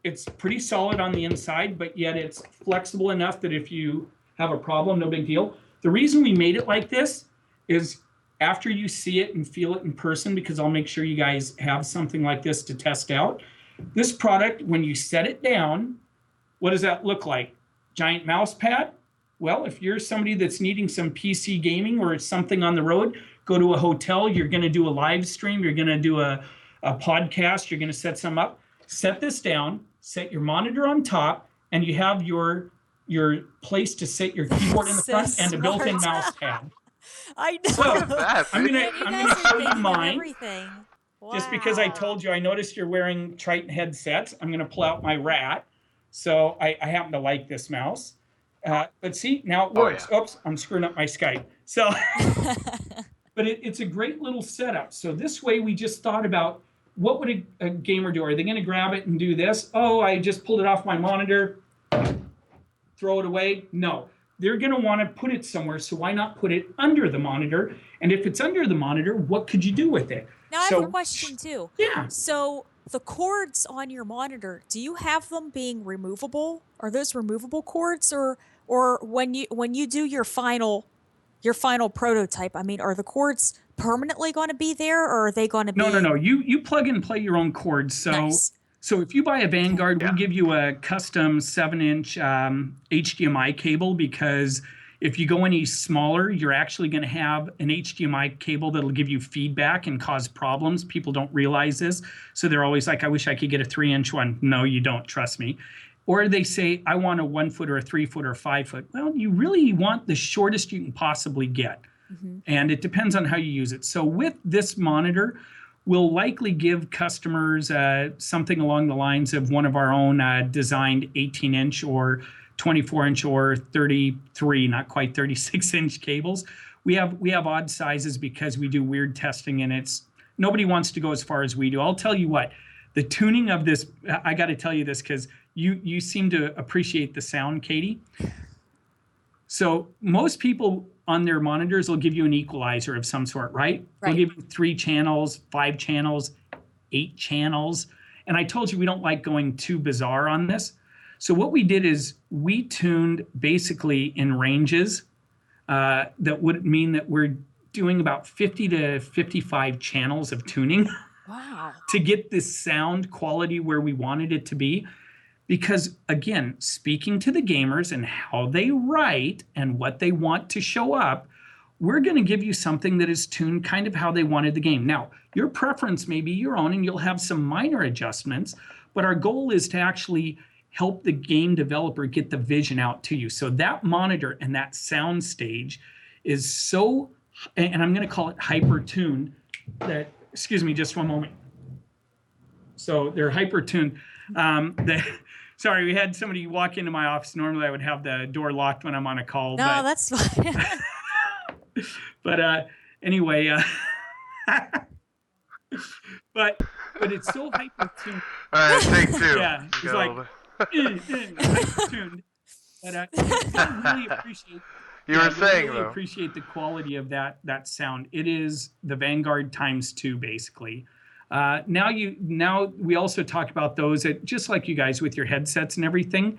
It's pretty solid on the inside, but yet it's flexible enough that if you have a problem, no big deal. The reason we made it like this is after you see it and feel it in person, because I'll make sure you guys have something like this to test out. This product, when you set it down, what does that look like? Giant mouse pad? Well, if you're somebody that's needing some PC gaming or something on the road, go to a hotel, you're going to do a live stream, you're going to do a podcast, you're going to set some up. Set this down, set your monitor on top, and you have your place to set your keyboard in the So front and a built-in smart. mouse pad. I know. So Look at that. I'm See? gonna Man, you I'm guys gonna are show you thinking of mine. everything. Just because I Wow. told you, I noticed you're wearing Triton headsets. I'm going to pull out my rat. So I happen to like this mouse. But see, now it works. yeah. Oops, I'm screwing up my Skype. So, but it's a great little setup. So this way we just thought about what would a gamer do? Are they going to grab it and do this? Oh, I just pulled it off my monitor. Throw it away? No. They're going to want to put it somewhere. So why not put it under the monitor? And if it's under the monitor, what could you do with it? Now I have So- a question too. Yeah. So the cords on your monitor, do you have them being removable? Are those removable cords, or when you do your final prototype? I mean, are the cords permanently going to be there, or are they going to be? No. You plug and play your own cords. So Nice. So if you buy a Vanguard, Yeah. we give you a custom 7-inch HDMI cable, because if you go any smaller, you're actually going to have an HDMI cable that'll give you feedback and cause problems. People don't realize this. So they're always like, I wish I could get a 3-inch one. No, you don't. Trust me. Or they say, I want a 1 foot or a 3 foot or a 5 foot. Well, you really want the shortest you can possibly get. And it depends on how you use it. So with this monitor, we'll likely give customers something along the lines of one of our own designed 18-inch or 24-inch or 33, not quite 36-inch cables. We have odd sizes because we do weird testing, and nobody wants to go as far as we do. I'll tell you what, the tuning of this, I got to tell you this because you seem to appreciate the sound, Katie. So most people on their monitors will give you an equalizer of some sort, right? They'll Right. give you 3 channels, 5 channels, 8 channels. And I told you we don't like going too bizarre on this. So what we did is we tuned basically in ranges that would mean that we're doing about 50 to 55 channels of tuning Wow. to get this sound quality where we wanted it to be. Because again, speaking to the gamers and how they write and what they want to show up, we're going to give you something that is tuned kind of how they wanted the game. Now, your preference may be your own, and you'll have some minor adjustments, but our goal is to actually help the game developer get the vision out to you. So that monitor and that sound stage is so, and I'm going to call it hyper tuned, that, excuse me, just one moment. So they're hyper tuned. Sorry, we had somebody walk into my office. Normally I would have the door locked when I'm on a call. No, that's fine. But anyway, but it's so hyper tuned. All right, take two. Yeah, he's like hyper tuned. But I really appreciate. You were saying really though. Appreciate the quality of that sound. It is the Vanguard ×2 basically. Now we also talk about those that, just like you guys with your headsets and everything.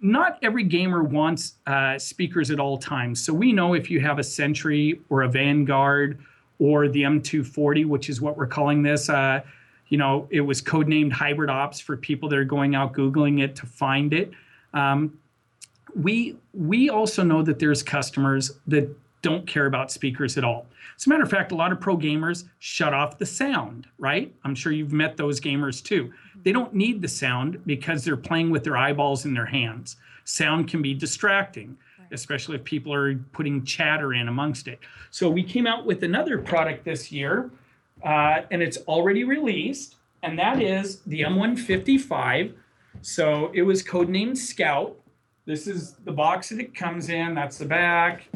Not every gamer wants speakers at all times. So we know if you have a Sentry or a Vanguard or the M240, which is what we're calling this, it was codenamed Hybrid Ops for people that are going out Googling it to find it. We also know that there's customers that don't care about speakers at all. As a matter of fact, a lot of pro gamers shut off the sound, right? I'm sure you've met those gamers too. They don't need the sound because they're playing with their eyeballs in their hands. Sound can be distracting, especially if people are putting chatter in amongst it. So we came out with another product this year, and it's already released, and that is the M155. So it was codenamed Scout. This is the box that it comes in. That's the back.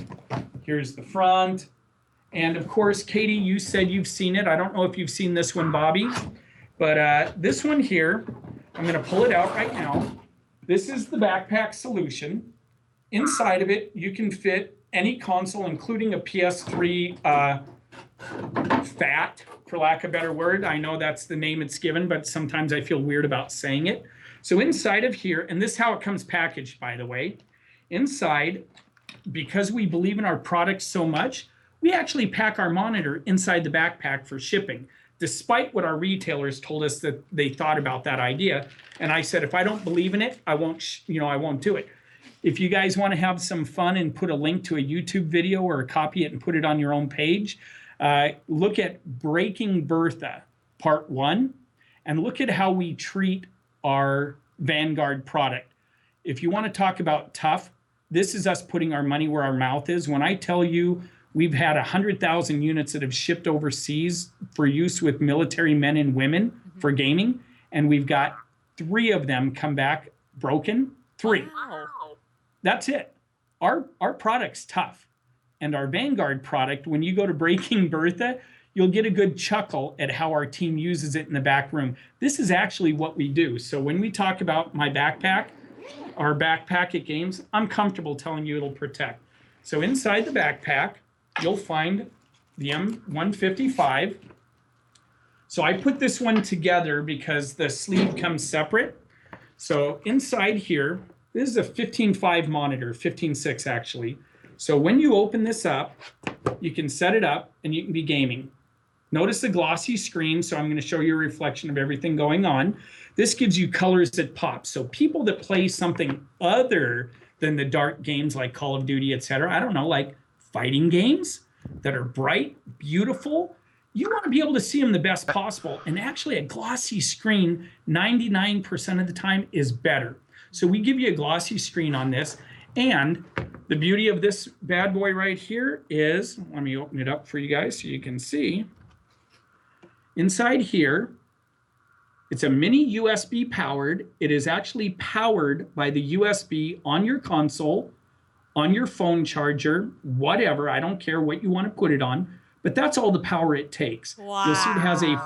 Here's the front. And of course, Katie, you said you've seen it. I don't know if you've seen this one, Bobby, but this one here, I'm going to pull it out right now. This is the backpack solution. Inside of it, you can fit any console, including a PS3 FAT, for lack of a better word. I know that's the name it's given, but sometimes I feel weird about saying it. So inside of here, and this is how it comes packaged, by the way. Inside, because we believe in our products so much, we actually pack our monitor inside the backpack for shipping, despite what our retailers told us that they thought about that idea. And I said, if I don't believe in it, I won't do it. If you guys want to have some fun and put a link to a YouTube video or copy it and put it on your own page, look at Breaking Bertha Part 1 and look at how we treat our Vanguard product. If you want to talk about tough, this is us putting our money where our mouth is. When I tell you we've had 100,000 units that have shipped overseas for use with military men and women for gaming, and we've got 3 of them come back broken. 3. Wow. That's it. Our product's tough. And our Vanguard product, when you go to Breaking Bertha, you'll get a good chuckle at how our team uses it in the back room. This is actually what we do. So when we talk about my backpack, our backpack at GAEMS, I'm comfortable telling you it'll protect. So inside the backpack, you'll find the M155. So I put this one together because the sleeve comes separate. So inside here, this is a 15.5 monitor, 15.6 actually. So when you open this up, you can set it up and you can be gaming. Notice the glossy screen, so I'm going to show you a reflection of everything going on. This gives you colors that pop. So people that play something other than the dark games like Call of Duty, etc., I don't know, like fighting games that are bright, beautiful, you want to be able to see them the best possible. And actually a glossy screen 99% of the time is better. So we give you a glossy screen on this. And the beauty of this bad boy right here is, let me open it up for you guys so you can see. Inside here, it's a mini USB powered. It is actually powered by the USB on your console, on your phone charger, whatever. I don't care what you want to put it on, but that's all the power it takes. Wow. You'll see it has a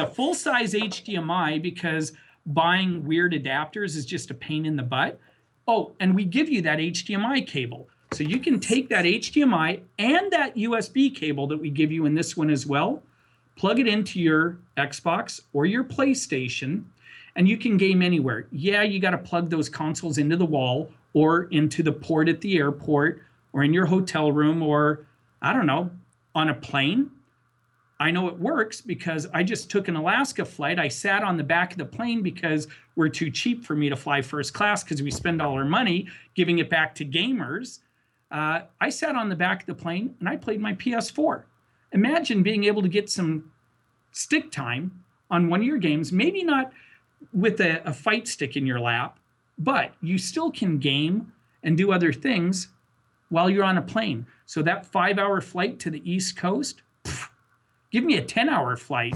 full size HDMI because buying weird adapters is just a pain in the butt. Oh, and we give you that HDMI cable. So you can take that HDMI and that USB cable that we give you in this one as well, plug it into your Xbox or your PlayStation, and you can game anywhere. Yeah, you got to plug those consoles into the wall or into the port at the airport or in your hotel room or, I don't know, on a plane. I know it works because I just took an Alaska flight. I sat on the back of the plane because we're too cheap for me to fly first class because we spend all our money giving it back to gamers. I sat on the back of the plane and I played my PS4. Imagine being able to get some stick time on one of your games, maybe not with a fight stick in your lap, but you still can game and do other things while you're on a plane. So that 5-hour flight to the East Coast, give me a 10-hour flight.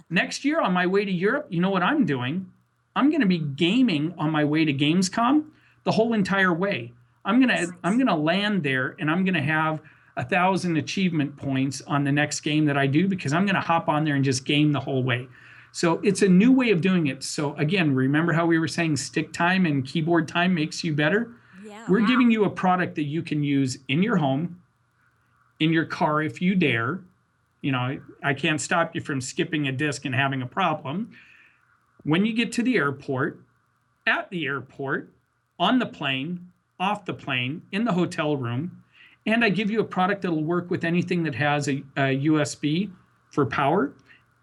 Next year on my way to Europe, you know what I'm doing? I'm going to be gaming on my way to Gamescom the whole entire way. I'm gonna land there and I'm gonna have 1,000 achievement points on the next game that I do because I'm gonna hop on there and just game the whole way. So it's a new way of doing it. So again, remember how we were saying stick time and keyboard time makes you better? Yeah. We're giving you a product that you can use in your home, in your car if you dare. You know, I can't stop you from skipping a disc and having a problem. When you get to the airport, at the airport, on the plane, off the plane, in the hotel room, and I give you a product that'll work with anything that has a USB for power.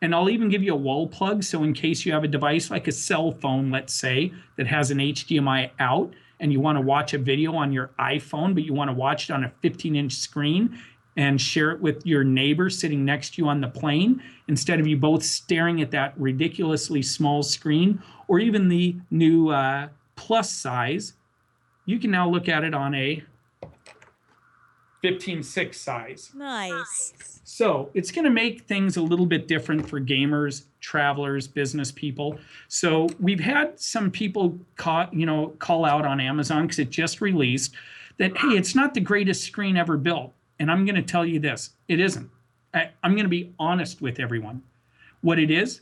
And I'll even give you a wall plug. So in case you have a device like a cell phone, let's say, that has an HDMI out and you want to watch a video on your iPhone, but you want to watch it on a 15-inch screen and share it with your neighbor sitting next to you on the plane, instead of you both staring at that ridiculously small screen, or even the new plus size, you can now look at it on a 15:6 size. Nice. So it's going to make things a little bit different for gamers, travelers, business people. So we've had some people call out on Amazon because it just released that, hey, it's not the greatest screen ever built. And I'm going to tell you this, it isn't. I'm going to be honest with everyone. What it is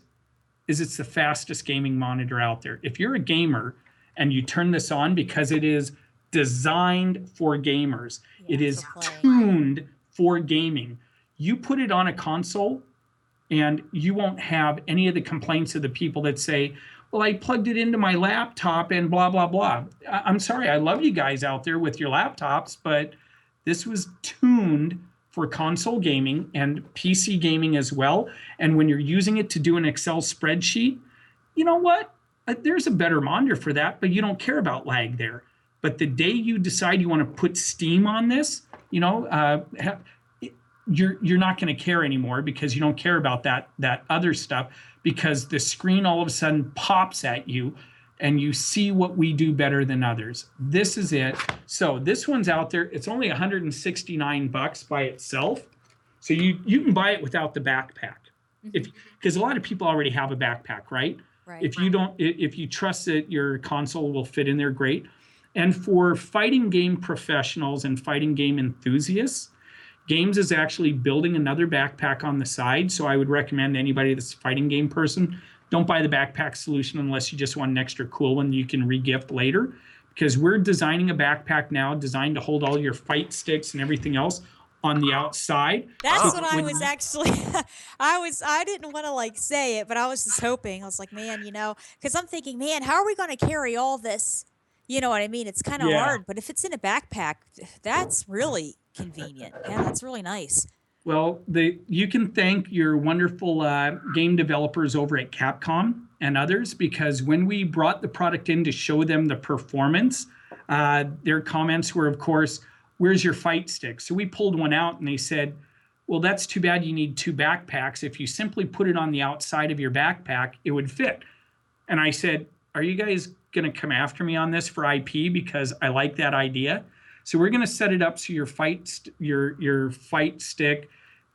it's the fastest gaming monitor out there. If you're a gamer and you turn this on, because it is designed for gamers, it is tuned for gaming. You put it on a console and you won't have any of the complaints of the people that say, well, I plugged it into my laptop and blah, blah, blah. I'm sorry, I love you guys out there with your laptops, but this was tuned for console gaming and PC gaming as well. And when you're using it to do an Excel spreadsheet, you know what? There's a better monitor for that, but you don't care about lag there. But the day you decide you want to put Steam on this, you're not going to care anymore because you don't care about that other stuff, because the screen all of a sudden pops at you and you see what we do better than others. This is it. So this one's out there. It's only $169 by itself. So you can buy it without the backpack. Because a lot of people already have a backpack, right? Right. If you trust that your console will fit in there, great. And for fighting game professionals and fighting game enthusiasts, GAEMS is actually building another backpack on the side. So I would recommend anybody that's a fighting game person, don't buy the backpack solution unless you just want an extra cool one you can re-gift later. Because we're designing a backpack now designed to hold all your fight sticks and everything else on the outside. That's what I was actually I didn't want to say it, but I was just hoping. I was like, man, because I'm thinking, man, how are we going to carry all this? You know what I mean? It's kind of hard, but if it's in a backpack, that's really convenient. Yeah, that's really nice. Well, you can thank your wonderful game developers over at Capcom and others, because when we brought the product in to show them the performance, their comments were, of course, where's your fight stick? So we pulled one out and they said, well, that's too bad you need two backpacks. If you simply put it on the outside of your backpack, it would fit. And I said, are you guys going to come after me on this for IP? Because I like that idea. So we're going to set it up so your fight stick,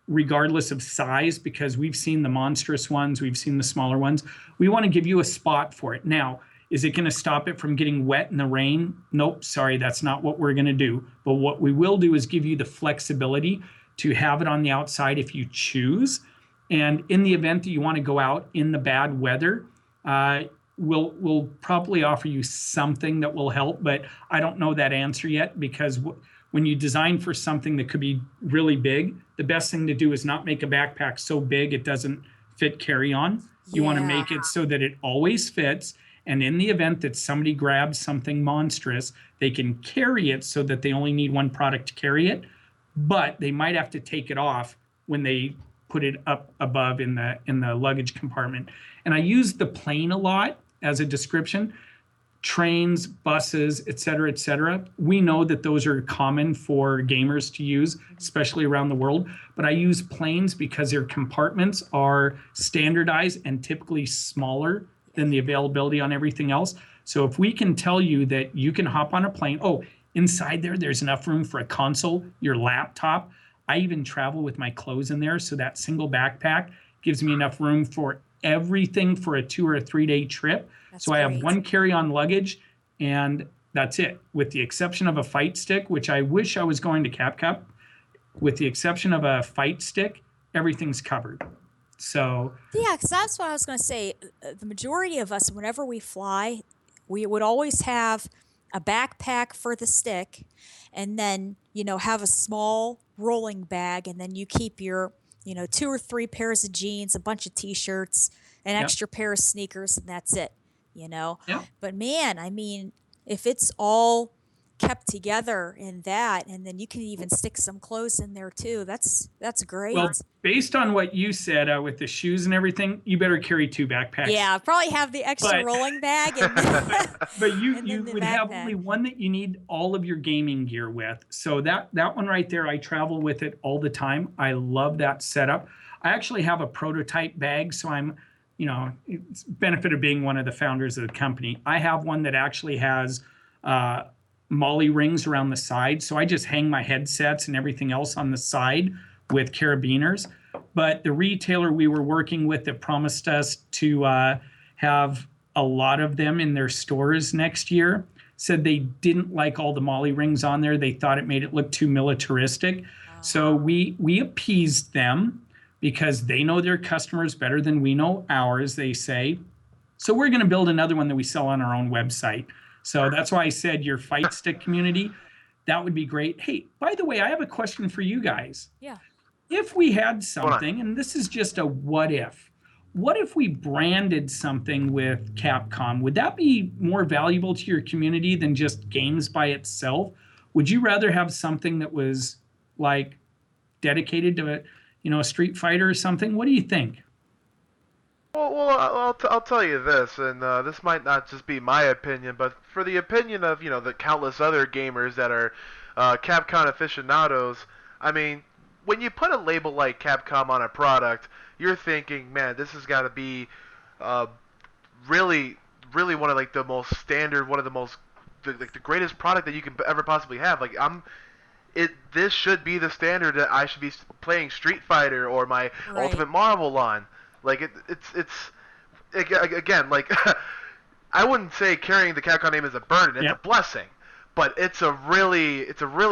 regardless of size, because we've seen the monstrous ones, we've seen the smaller ones. We want to give you a spot for it. Now, is it going to stop it from getting wet in the rain? Nope, sorry, that's not what we're going to do. But what we will do is give you the flexibility to have it on the outside if you choose. And in the event that you want to go out in the bad weather, we'll probably offer you something that will help, but I don't know that answer yet, because when you design for something that could be really big, the best thing to do is not make a backpack so big it doesn't fit carry-on. You want to make it so that it always fits, and in the event that somebody grabs something monstrous, they can carry it so that they only need one product to carry it, but they might have to take it off when they put it up above in the luggage compartment. And I use the plane a lot as a description. trains, buses, et cetera, we know that those are common for gamers to use, especially around the world. But I use planes because their compartments are standardized and typically smaller than the availability on everything else. So if we can tell you that you can hop on a plane, oh, inside there's enough room for a console, your laptop. I even travel with my clothes in there, so that single backpack gives me enough room for everything for a 2 or a 3 day trip. That's So I have great. one carry-on luggage, and that's it, with the exception of a fight stick, which I wish I was going to CapCup. With the exception of a fight stick, everything's covered. So Yeah, because that's what I was going to say. The majority of us, whenever we fly, we would always have a backpack for the stick, and then, have a small rolling bag, and then you keep your, 2 or 3 pairs of jeans, a bunch of t-shirts, an yeah, extra pair of sneakers, and that's it, you know. yeah. But man, I mean, if it's all kept together in that, and then you can even stick some clothes in there too, that's Well, great. based on what you said with the shoes and everything, you better carry 2 backpacks. Yeah, probably have the extra But rolling bag and but you and you then the would have backpack. only one that you need all of your gaming gear with. So that one right there, I travel with it all the time. I love that setup. I actually have a prototype bag, so it's benefit of being one of the founders of the company. I have one that actually has molly rings around the side, so I just hang my headsets and everything else on the side with carabiners. But the retailer we were working with that promised us to have a lot of them in their stores next year said they didn't like all the molly rings on there. They thought it made it look too militaristic. So we appeased them because they know their customers better than we know ours, they say. So we're going to build another one that we sell on our own website. So that's why I said your fight stick community, that would be great. Hey, by the way, I have a question for you guys. Yeah. If we had Hold on. something, and this is just a what if we branded something with Capcom? Would that be more valuable to your community than just games by itself? Would you rather have something that was like dedicated to a Street Fighter or something? What do you think? I'll tell you this, and this might not just be my opinion, but for the opinion of the countless other gamers that are Capcom aficionados. I mean, when you put a label like Capcom on a product, you're thinking, man, this has got to be uh, really, really one of like the most standard, one of the most the greatest product that you can ever possibly have. Like this should be the standard that I should be playing Street Fighter or my Right. Ultimate Marvel on. Like again, like I wouldn't say carrying the Capcom name is a burden; it's Yeah. a blessing. But it's a really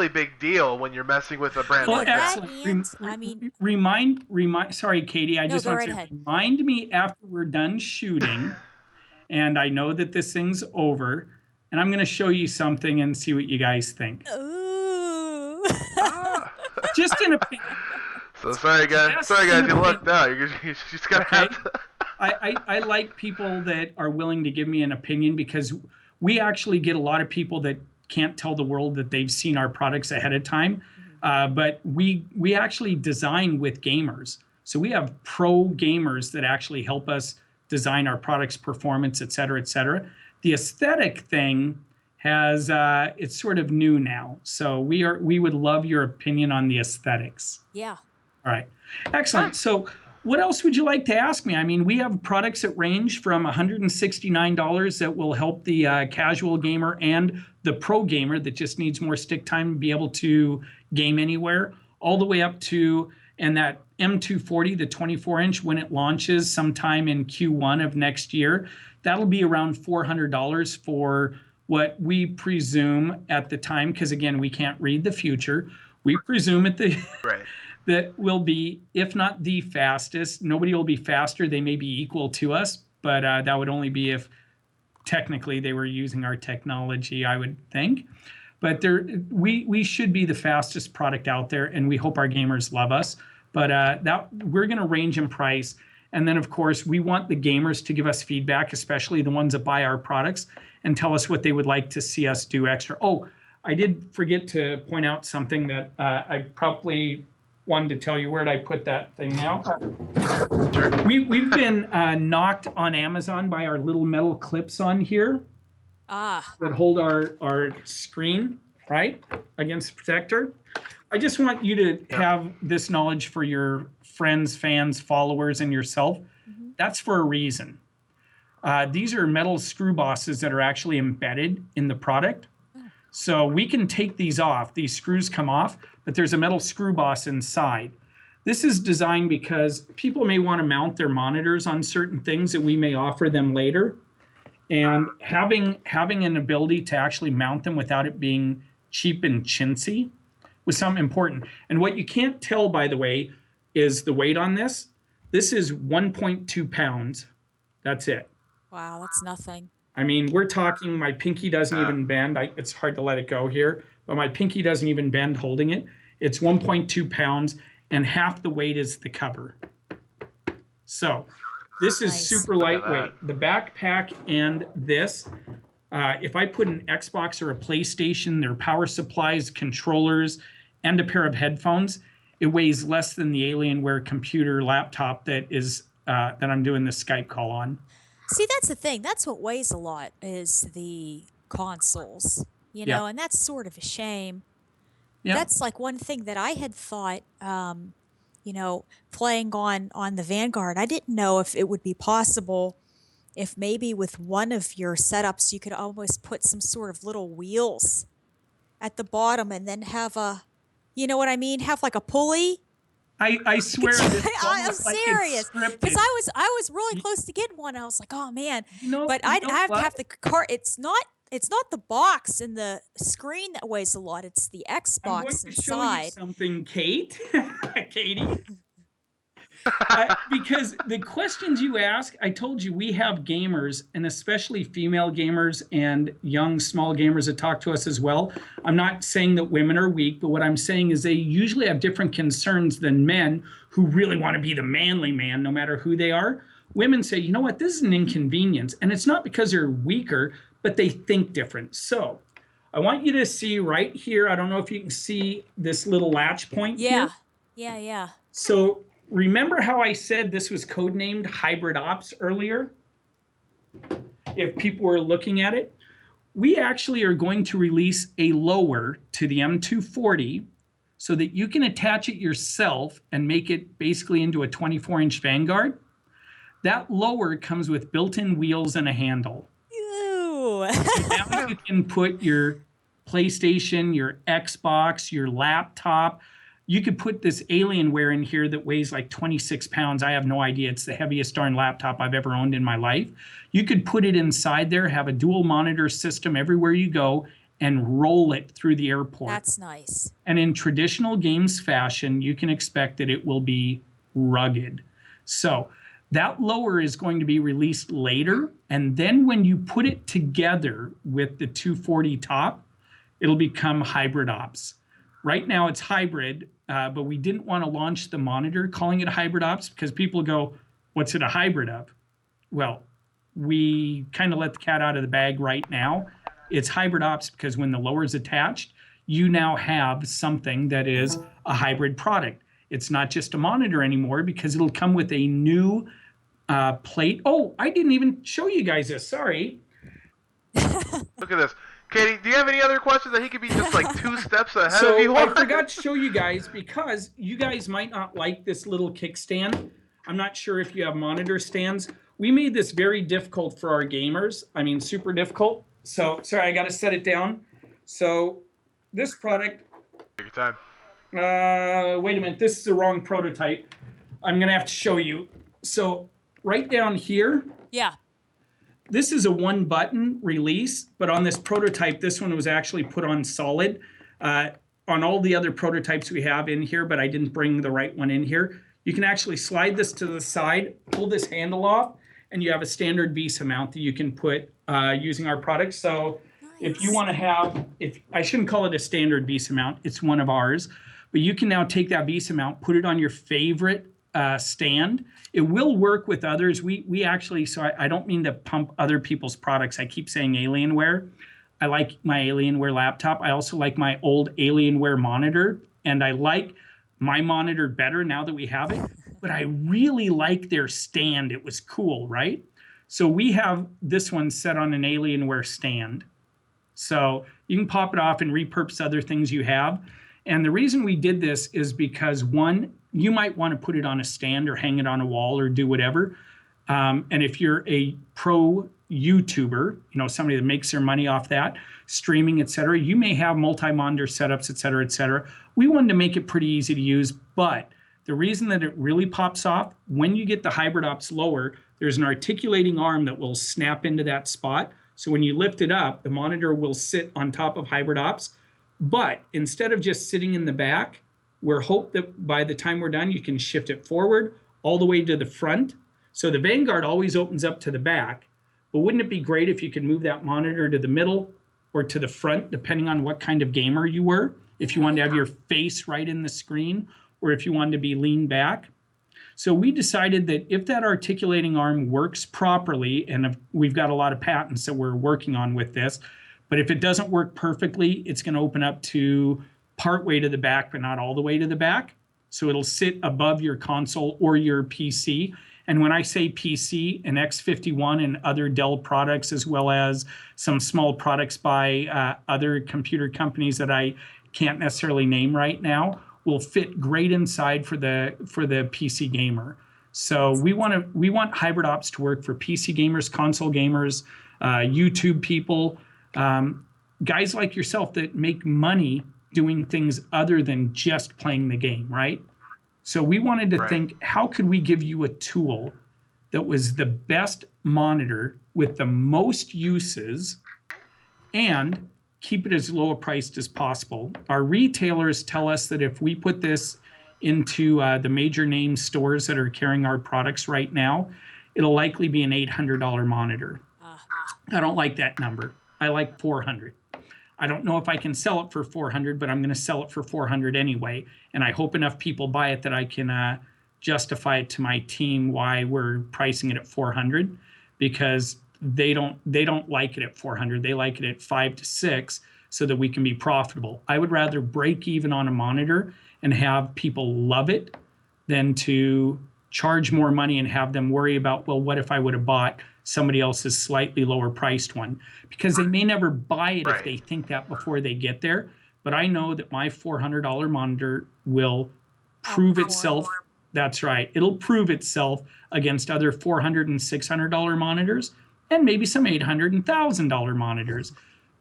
big deal when you're messing with a brand Well, like that that. excellent. and I mean, Remind. Sorry, Katie. I no, just go want right to say, ahead. remind me after we're done shooting, and I know that this thing's over, and I'm going to show you something and see what you guys think. Ooh. Ah. Just in a. So sorry guys, Just you in a lucked out. You just gotta Okay. have to. I like people that are willing to give me an opinion because we actually get a lot of people that can't tell the world that they've seen our products ahead of time. But we actually design with gamers. So we have pro gamers that actually help us design our products, performance, et cetera, et cetera. The aesthetic thing has it's sort of new now. So we would love your opinion on the aesthetics. Yeah. All right. Excellent. So what else would you like to ask me? I mean, we have products that range from $169 that will help the casual gamer and the pro gamer that just needs more stick time to be able to game anywhere, all the way up to, and that M240, the 24-inch, when it launches sometime in Q1 of next year, that'll be around $400 for what we presume at the time, because again, we can't read the future. We presume at the Right. that will be, if not the fastest, nobody will be faster. They may be equal to us, but that would only be if technically they were using our technology, I would think. But we should be the fastest product out there, and we hope our gamers love us. But that we're going to range in price. And then, of course, we want the gamers to give us feedback, especially the ones that buy our products, and tell us what they would like to see us do extra. Oh, I did forget to point out something that I probably wanted to tell you. Where did I put that thing now? Sure. We've been knocked on Amazon by our little metal clips on here. Ah, that hold our screen, right, against the protector. I just want you to Yeah. have this knowledge for your friends, fans, followers, and yourself. hmm. That's for a reason. These are metal screw bosses that are actually embedded in the product. Oh, So we can take these off. These screws come off, but there's a metal screw boss inside. This is designed because people may want to mount their monitors on certain things that we may offer them later. And having an ability to actually mount them without it being cheap and chintzy was something important. And what you can't tell, by the way, is the weight on this. This is 1.2 pounds. That's it. wow, that's nothing. I mean, we're talking, my pinky doesn't Uh, even bend. It's hard to let it go here, but my pinky doesn't even bend holding it. It's 1.2 pounds, and half the weight is the cover. So this is Nice. super Look at lightweight. The backpack and this, if I put an Xbox or a PlayStation, their power supplies, controllers, and a pair of headphones, it weighs less than the Alienware computer laptop that I'm doing this Skype call on. See, that's the thing. That's what weighs a lot is the consoles, Yeah. and that's sort of a shame. Yeah. That's like one thing that I had thought, playing on the Vanguard. I didn't know if it would be possible if maybe with one of your setups you could almost put some sort of little wheels at the bottom and then have you know what I mean? Have like a pulley. I swear this is I'm almost like serious it's scripted. because I was really close to getting one. I was like, oh man, but You I'd know have to what? have the car. It's not the box and the screen that weighs a lot. It's the I'm going Xbox to show you inside. something, Kate. Katie. Because the questions you ask, I told you we have gamers, and especially female gamers and young, small gamers that talk to us as well. I'm not saying that women are weak, but what I'm saying is they usually have different concerns than men who really want to be the manly man, no matter who they are. Women say, you know what, this is an inconvenience. And it's not because they're weaker, but they think different. So I want you to see right here. I don't know if you can see this little latch point here. Yeah. So remember how I said this was codenamed Hybrid Ops earlier? If people were looking at it, we actually are going to release a lower to the M240 so that you can attach it yourself and make it basically into a 24-inch Vanguard. That lower comes with built-in wheels and a handle. Ew. Now you can put your PlayStation, your Xbox, your laptop. You could put this Alienware in here that weighs like 26 pounds. I have no idea. It's the heaviest darn laptop I've ever owned in my life. You could put it inside there, have a dual monitor system everywhere you go, and roll it through the airport. That's nice. And in traditional GAEMS fashion, you can expect that it will be rugged. So that lower is going to be released later. And then when you put it together with the 240 top, it'll become Hybrid Ops. Right now it's hybrid, but we didn't want to launch the monitor calling it Hybrid Ops because people go, what's it a hybrid of? Well, we kind of let the cat out of the bag right now. It's Hybrid Ops because when the lower is attached, you now have something that is a hybrid product. It's not just a monitor anymore because it'll come with a new plate. Oh, I didn't even show you guys this. Sorry. Look at this. Katie, do you have any other questions that he could be just like 2 steps ahead So of you I on? forgot to show you guys because you guys might not like this little kickstand. I'm not sure if you have monitor stands. We made this very difficult for our gamers. I mean, super difficult. So, sorry, I got to set it down. So this product, Take your time. wait a minute, this is the wrong prototype. I'm going to have to show you. So right down here, Yeah. this is a 1-button release, but on this prototype, this one was actually put on solid. On all the other prototypes we have in here, but I didn't bring the right one in here, you can actually slide this to the side, pull this handle off, and you have a standard VESA mount that you can put using our product. So if you want to have, I shouldn't call it a standard VESA mount, it's one of ours, but you can now take that VESA mount, put it on your favorite stand. It will work with others. We actually, so I don't mean to pump other people's products. I keep saying Alienware. I like my Alienware laptop. I also like my old Alienware monitor, and I like my monitor better now that we have it. But I really like their stand. It was cool, right? So we have this one set on an Alienware stand. So you can pop it off and repurpose other things you have. And the reason we did this is because, one, you might want to put it on a stand or hang it on a wall or do whatever. And if you're a pro YouTuber, somebody that makes their money off that, streaming, et cetera, you may have multi-monitor setups, et cetera, et cetera. We wanted to make it pretty easy to use, but the reason that it really pops off, when you get the hybrid ops lower, there's an articulating arm that will snap into that spot. So when you lift it up, the monitor will sit on top of hybrid ops. But instead of just sitting in the back, we're hope that by the time we're done, you can shift it forward all the way to the front. So the Vanguard always opens up to the back. But wouldn't it be great if you could move that monitor to the middle or to the front, depending on what kind of gamer you were? If you wanted to have your face right in the screen, or if you wanted to be leaned back. So we decided that if that articulating arm works properly, and we've got a lot of patents that we're working on with this, but if it doesn't work perfectly, it's going to open up to part way to the back, but not all the way to the back. So it'll sit above your console or your PC. And when I say PC, an X51 and other Dell products, as well as some small products by other computer companies that I can't necessarily name right now, will fit great inside for the PC gamer. So we want hybrid ops to work for PC gamers, console gamers, YouTube people, guys like yourself that make money doing things other than just playing the game, right? So we wanted to think, how could we give you a tool that was the best monitor with the most uses and keep it as low a priced as possible? Our retailers tell us that if we put this into the major name stores that are carrying our products right now, it'll likely be an $800 monitor. I don't like that number. I like 400. I don't know if I can sell it for 400, but I'm going to sell it for 400 anyway. And I hope enough people buy it that I can justify it to my team why we're pricing it at 400, because they don't like it at 400. They like it at 5 to 6 so that we can be profitable. I would rather break even on a monitor and have people love it than to charge more money and have them worry about, well, what if I would have bought somebody else's slightly lower priced one? Because they may never buy it if they think that before they get there. But I know that my $400 monitor will prove itself. That's right. It'll prove itself against other $400 and $600 monitors and maybe some $800 and $1,000 monitors.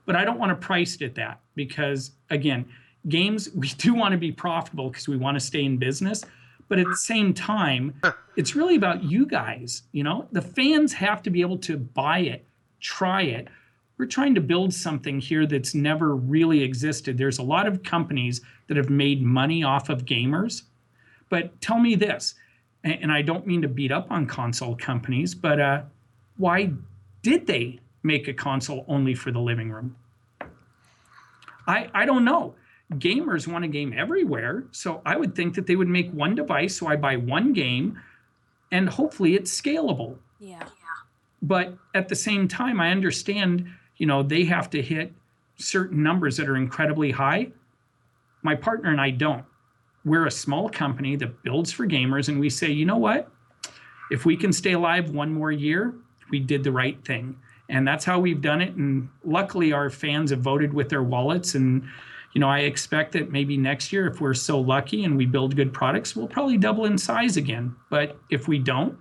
But I don't want to price it at that because, again, games, we do want to be profitable because we want to stay in business. But at the same time, it's really about you guys. The fans have to be able to buy it, try it. We're trying to build something here that's never really existed. There's a lot of companies that have made money off of gamers. But tell me this, and I don't mean to beat up on console companies, but why did they make a console only for the living room? I don't know. Gamers want to game everywhere, so I would think that they would make one device so I buy one game, and hopefully it's scalable. Yeah. But at the same time, I understand, they have to hit certain numbers that are incredibly high. My partner and I don't. We're a small company that builds for gamers, and we say, you know what? If we can stay alive one more year, we did the right thing. And that's how we've done it. And luckily, our fans have voted with their wallets. And, I expect that maybe next year, if we're so lucky and we build good products, we'll probably double in size again. But if we don't,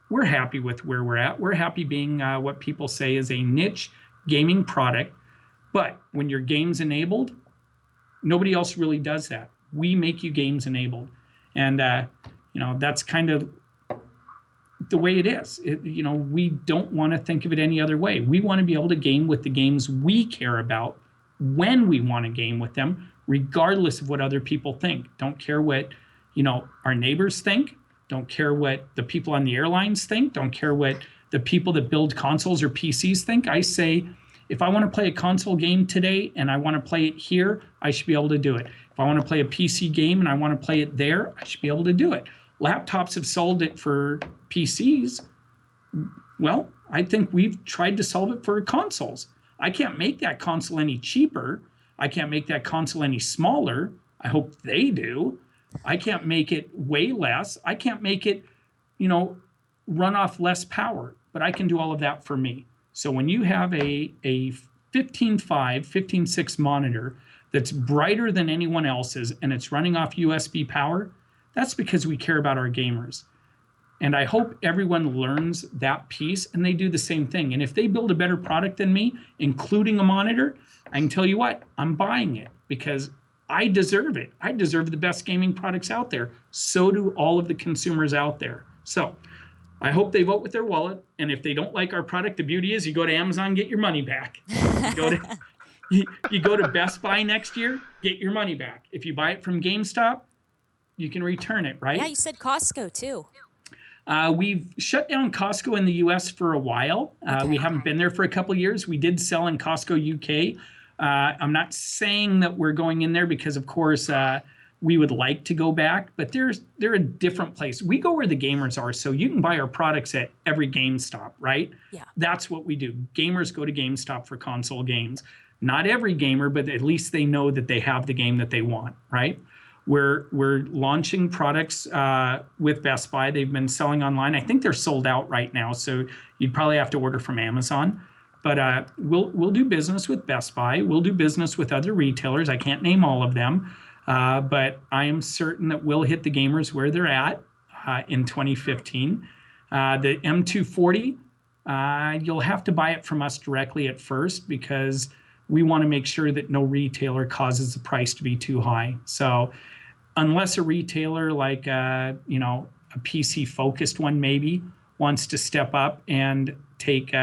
we're happy with where we're at. We're happy being what people say is a niche gaming product. But when you're games enabled, nobody else really does that. We make you games enabled. And, that's kind of the way it is. We don't want to think of it any other way. We want to be able to game with the games we care about when we want to game with them, regardless of what other people think. Don't care what, our neighbors think. Don't care what the people on the airlines think. Don't care what the people that build consoles or PCs think. I say, if I want to play a console game today and I want to play it here, I should be able to do it. If I want to play a PC game and I want to play it there, I should be able to do it. Laptops have solved it for PCs. Well, I think we've tried to solve it for consoles. I can't make that console any cheaper. I can't make that console any smaller. I hope they do. I can't make it way less. I can't make it, run off less power. but I can do all of that for me. So when you have a 15.5, 15.6 monitor that's brighter than anyone else's and it's running off USB power, that's because we care about our gamers. And I hope everyone learns that piece and they do the same thing. And if they build a better product than me, including a monitor, I can tell you what, I'm buying it because I deserve it. I deserve the best gaming products out there. So do all of the consumers out there. So I hope they vote with their wallet. And if they don't like our product, the beauty is you go to Amazon, get your money back. You go to Best Buy next year, get your money back. If you buy it from GameStop, you can return it, right? Yeah, you said Costco too. We've shut down Costco in the US for a while. We haven't been there for a couple of years. We did sell in Costco UK. I'm not saying that we're going in there because, of course, we would like to go back, but they're a different place. We go where the gamers are, so you can buy our products at every GameStop, right? Yeah. That's what we do. Gamers go to GameStop for console games. Not every gamer, but at least they know that they have the game that they want, right? We're launching products with Best Buy. They've been selling online. I think they're sold out right now, so you'd probably have to order from Amazon. But we'll do business with Best Buy. We'll do business with other retailers. I can't name all of them, but I am certain that we'll hit the gamers where they're at in 2015. The M240, you'll have to buy it from us directly at first because we want to make sure that no retailer causes the price to be too high. So unless a retailer like a PC focused one maybe wants to step up and take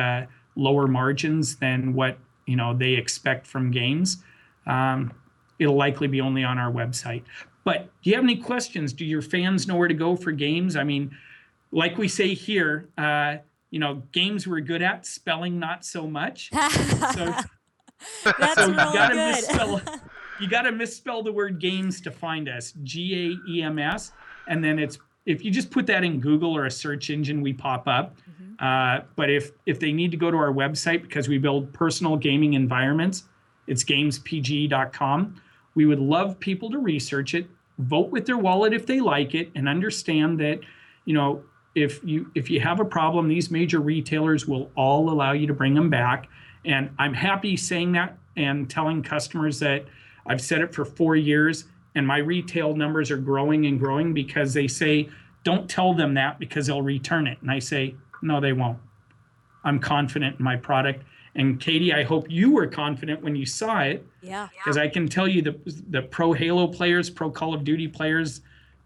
lower margins than what they expect from games, it'll likely be only on our website. But do you have any questions? Do your fans know where to go for games? I mean, like we say here, games we're good at, spelling not so much. So That's you really gotta good. you gotta misspell the word games to find us. GAEMS, and then if you just put that in Google or a search engine, we pop up. But if they need to go to our website because we build personal gaming environments, it's gamespg.com. We would love people to research it, vote with their wallet if they like it, and understand that if you have a problem, these major retailers will all allow you to bring them back. And I'm happy saying that and telling customers that I've said it for 4 years and my retail numbers are growing and growing because they say, don't tell them that because they'll return it. And I say, no, they won't. I'm confident in my product. And Katie, I hope you were confident when you saw it. Yeah. Because I can tell you the pro Halo players, pro Call of Duty players,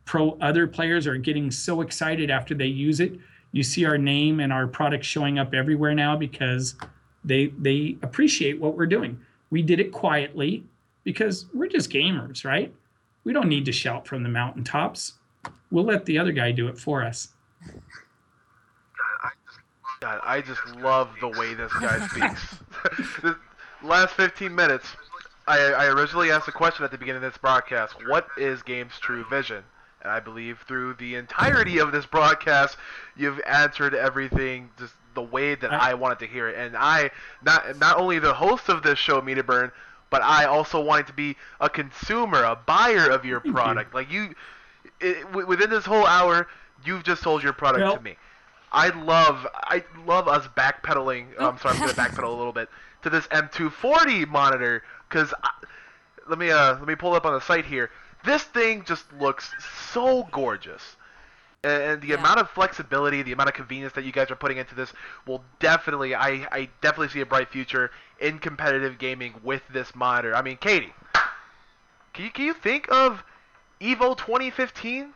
pro other players are getting so excited after they use it. You see our name and our product showing up everywhere now because they appreciate what we're doing. We did it quietly because we're just gamers, right? We don't need to shout from the mountaintops. We'll let the other guy do it for us. God, I just love the way this guy speaks. The last 15 minutes, I originally asked a question at the beginning of this broadcast. What is Games' true vision? And I believe through the entirety of this broadcast, you've answered everything just the way that I wanted to hear it. And I, not only the host of this show, Meter Burn, but I also wanted to be a consumer, a buyer of your product. Like within this whole hour, you've just sold your product to me. I love us backpedaling. I'm sorry, I'm gonna backpedal a little bit to this M240 monitor because let me pull it up on the site here. This thing just looks so gorgeous, and the amount of flexibility, the amount of convenience that you guys are putting into this will definitely, I definitely see a bright future in competitive gaming with this monitor. I mean, Katie, can you think of Evo 2015?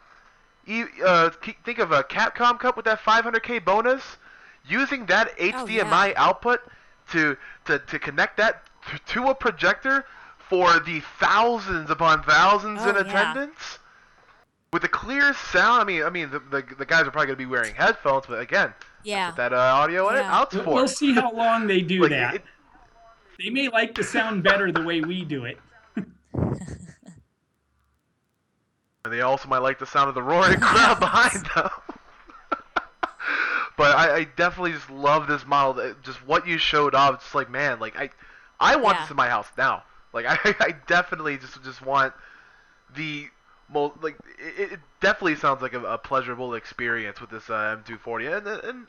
Think of a Capcom Cup with that 500K bonus, using that HDMI output to connect that to a projector for the thousands upon thousands in attendance with a clear sound. I mean, the guys are probably gonna be wearing headphones, but again, that's what that audio out's for. We'll see how long they do that. They may like the sound better the way we do it. And they also might like the sound of the roaring crowd behind them. But I definitely just love this model. Just what you showed off. It's like, man, like I want this in my house now. Like I definitely just want the most, like it definitely sounds like a pleasurable experience with this M240. And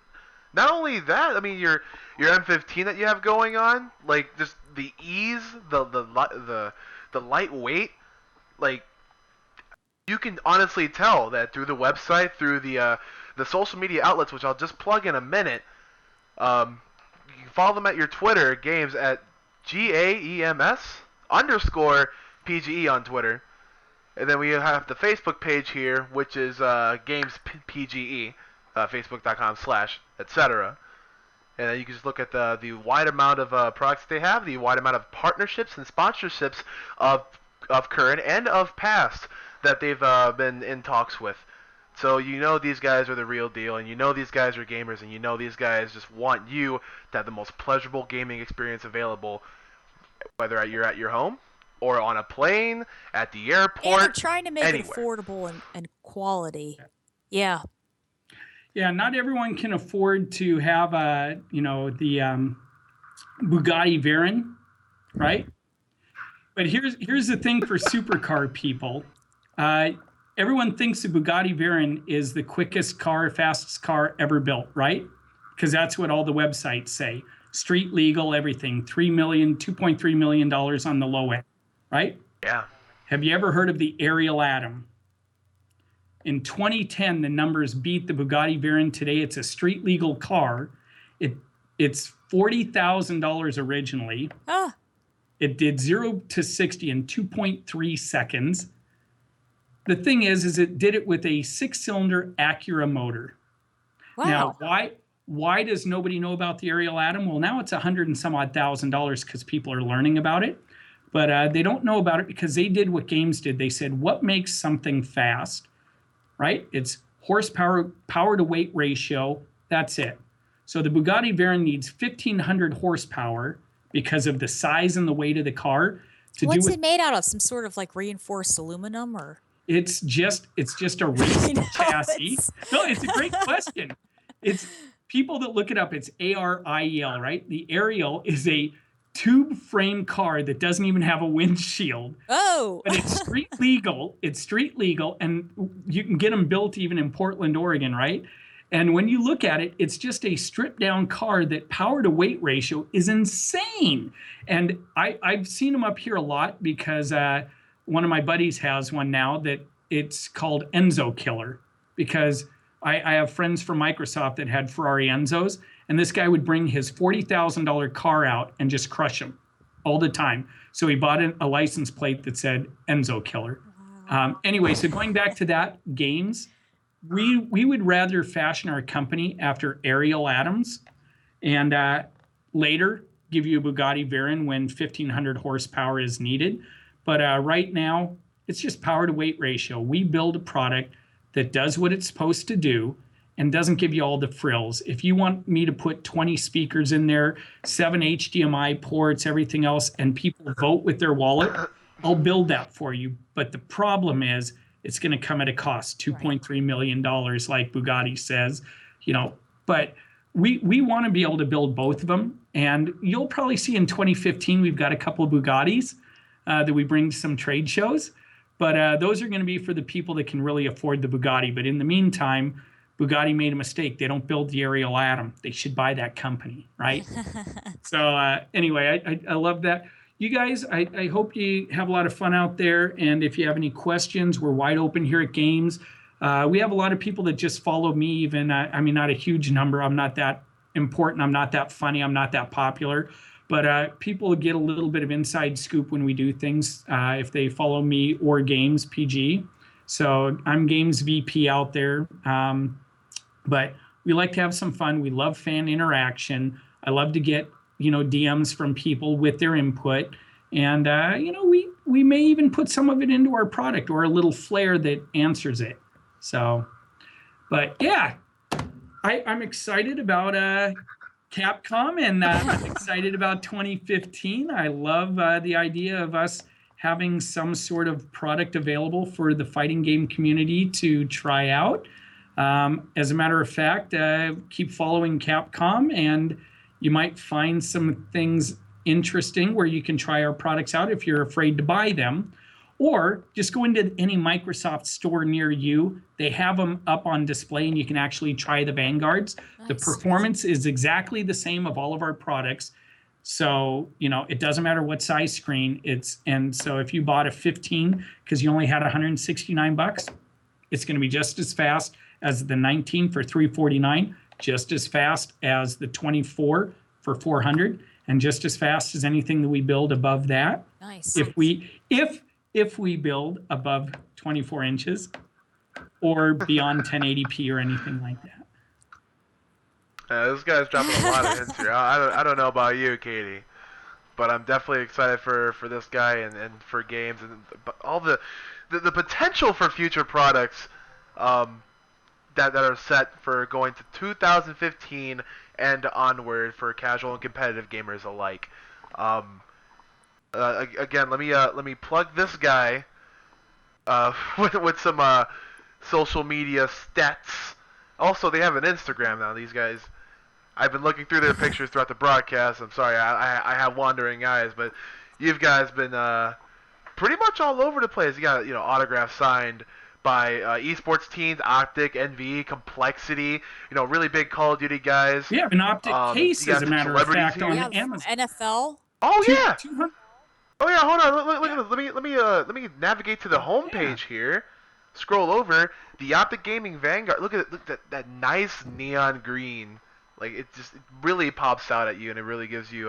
Not only that, I mean your M15 that you have going on, like just the ease, the lightweight, like you can honestly tell that through the website, through the social media outlets, which I'll just plug in a minute. You can follow them at your Twitter games at GAEMS underscore PGE on Twitter. And then we have the Facebook page here, which is Games PGE, facebook.com/ etc. And then you can just look at the wide amount of products they have, the wide amount of partnerships and sponsorships of current and of past that they've been in talks with. So you know these guys are the real deal, and you know these guys are gamers, and you know these guys just want you to have the most pleasurable gaming experience available, whether you're at your home or on a plane, at the And they're airport, trying to make it anywhere. affordable and quality. Yeah. Yeah, not everyone can afford to have the Bugatti Veyron, right? But here's the thing for supercar people. Everyone thinks the Bugatti Veyron is the quickest car, fastest car ever built, right? Because that's what all the websites say. Street legal, everything. $2.3 million on the low end, right? Yeah. Have you ever heard of the Ariel Atom? In 2010, the numbers beat the Bugatti Veyron. Today, it's a street legal car. It's $40,000 originally. Ah, It did 0 to 60 in 2.3 seconds. The thing is it did it with a 6-cylinder Acura motor. wow. Now, why does nobody know about the Ariel Atom? Well, now it's $100 and some odd thousand because people are learning about it. But they don't know about it because they did what GAEMS did. They said, what makes something fast, right? It's horsepower, power to weight ratio. That's it. So the Bugatti Veyron needs 1,500 horsepower because of the size and the weight of the car. What's it made out of? Some sort of like reinforced aluminum or? It's just a racing chassis. It's... No, it's a great question. It's people that look it up. It's ARIEL, right? The Ariel is a tube frame car that doesn't even have a windshield. Oh. But it's street legal. It's street legal, and you can get them built even in Portland, Oregon, right? And when you look at it, it's just a stripped down car that power to weight ratio is insane. And I've seen them up here a lot because one of my buddies has one now that it's called Enzo Killer, because I have friends from Microsoft that had Ferrari Enzos, and this guy would bring his $40,000 car out and just crush them all the time. So he bought a license plate that said Enzo Killer. Anyway, so going back to that, GAEMS, we would rather fashion our company after Ariel Atoms and later give you a Bugatti Veyron when 1,500 horsepower is needed. But right now, it's just power to weight ratio. We build a product that does what it's supposed to do and doesn't give you all the frills. If you want me to put 20 speakers in there, 7 HDMI ports, everything else, and people vote with their wallet, I'll build that for you. But the problem is it's going to come at a cost, $2.3 million, like Bugatti says, but we want to be able to build both of them. And you'll probably see in 2015, we've got a couple of Bugattis that we bring to some trade shows. But those are going to be for the people that can really afford the Bugatti. But in the meantime, Bugatti made a mistake. They don't build the Ariel Atom. They should buy that company, right? So anyway, I love that. You guys, I hope you have a lot of fun out there. And if you have any questions, we're wide open here at GAEMS. We have a lot of people that just follow me even. I mean, not a huge number. I'm not that important. I'm not that funny. I'm not that popular. But people get a little bit of inside scoop when we do things if they follow me or GAEMS PG. So I'm GAEMS VP out there. But we like to have some fun. We love fan interaction. I love to get, DMs from people with their input. And, we may even put some of it into our product or a little flair that answers it. So, but yeah, I'm excited about Capcom, and I'm excited about 2015. I love the idea of us having some sort of product available for the fighting game community to try out. As a matter of fact, keep following Capcom, and you might find some things interesting where you can try our products out if you're afraid to buy them. Or just go into any Microsoft store near you. They have them up on display and you can actually try the Vanguards. The Nice. performance is exactly the same of all of our products. So, it doesn't matter what size screen and so if you bought a 15 because you only had 169 bucks, it's going to be just as fast as the 19 for 349, just as fast as the 24 for 400, and just as fast as anything that we build above that. Nice. If we build above 24 inches or beyond 1080p or anything like that. This guy's dropping a lot of hints here. I don't know about you, Katie, but I'm definitely excited for this guy and for games and all the potential for future products that are set for going to 2015 and onward for casual and competitive gamers alike. Again, let me plug this guy with some social media stats. Also, they have an Instagram now. These guys, I've been looking through their pictures throughout the broadcast. I'm sorry, I have wandering eyes, but you guys been pretty much all over the place. You got autographs signed by esports teams, Optic, NVE, Complexity. Really big Call of Duty guys. We have an Optic case, as a matter of fact, We on have Amazon. NFL. Oh yeah. 200. Oh yeah. Hold on. Let me navigate to the homepage here. Scroll over the Optic Gaming Vanguard. Look at that nice neon green. Like it really pops out at you, and it really gives you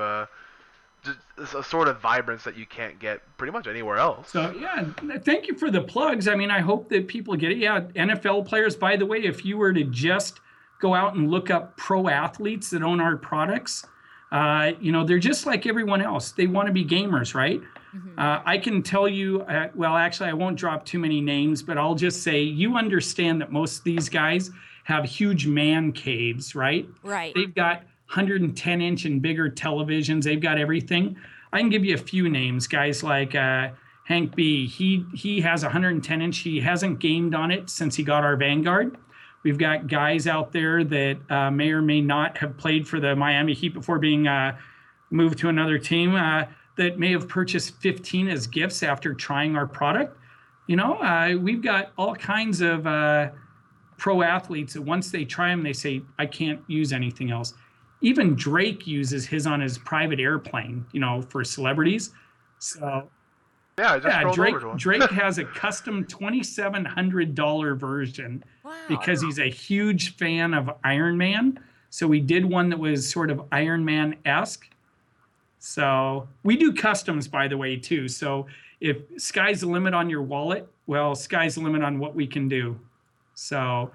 just a sort of vibrance that you can't get pretty much anywhere else. So yeah, thank you for the plugs. I mean, I hope that people get it. Yeah, NFL players. By the way, if you were to just go out and look up pro athletes that own our products, they're just like everyone else. They want to be gamers, right? Mm-hmm. I can tell you. Well, actually, I won't drop too many names, but I'll just say you understand that most of these guys have huge man caves, right? Right. They've got 110-inch and bigger televisions. They've got everything. I can give you a few names. Guys like Hank B. He has 110-inch. He hasn't gamed on it since he got our Vanguard. We've got guys out there that may or may not have played for the Miami Heat before being moved to another team that may have purchased 15 as gifts after trying our product. We've got all kinds of pro athletes that once they try them, they say, I can't use anything else. Even Drake uses his on his private airplane, for celebrities. So Drake has a custom $2,700 version. Wow. Because he's a huge fan of Iron Man. So we did one that was sort of Iron Man-esque. So we do customs, by the way, too. So if sky's the limit on your wallet, well, sky's the limit on what we can do. So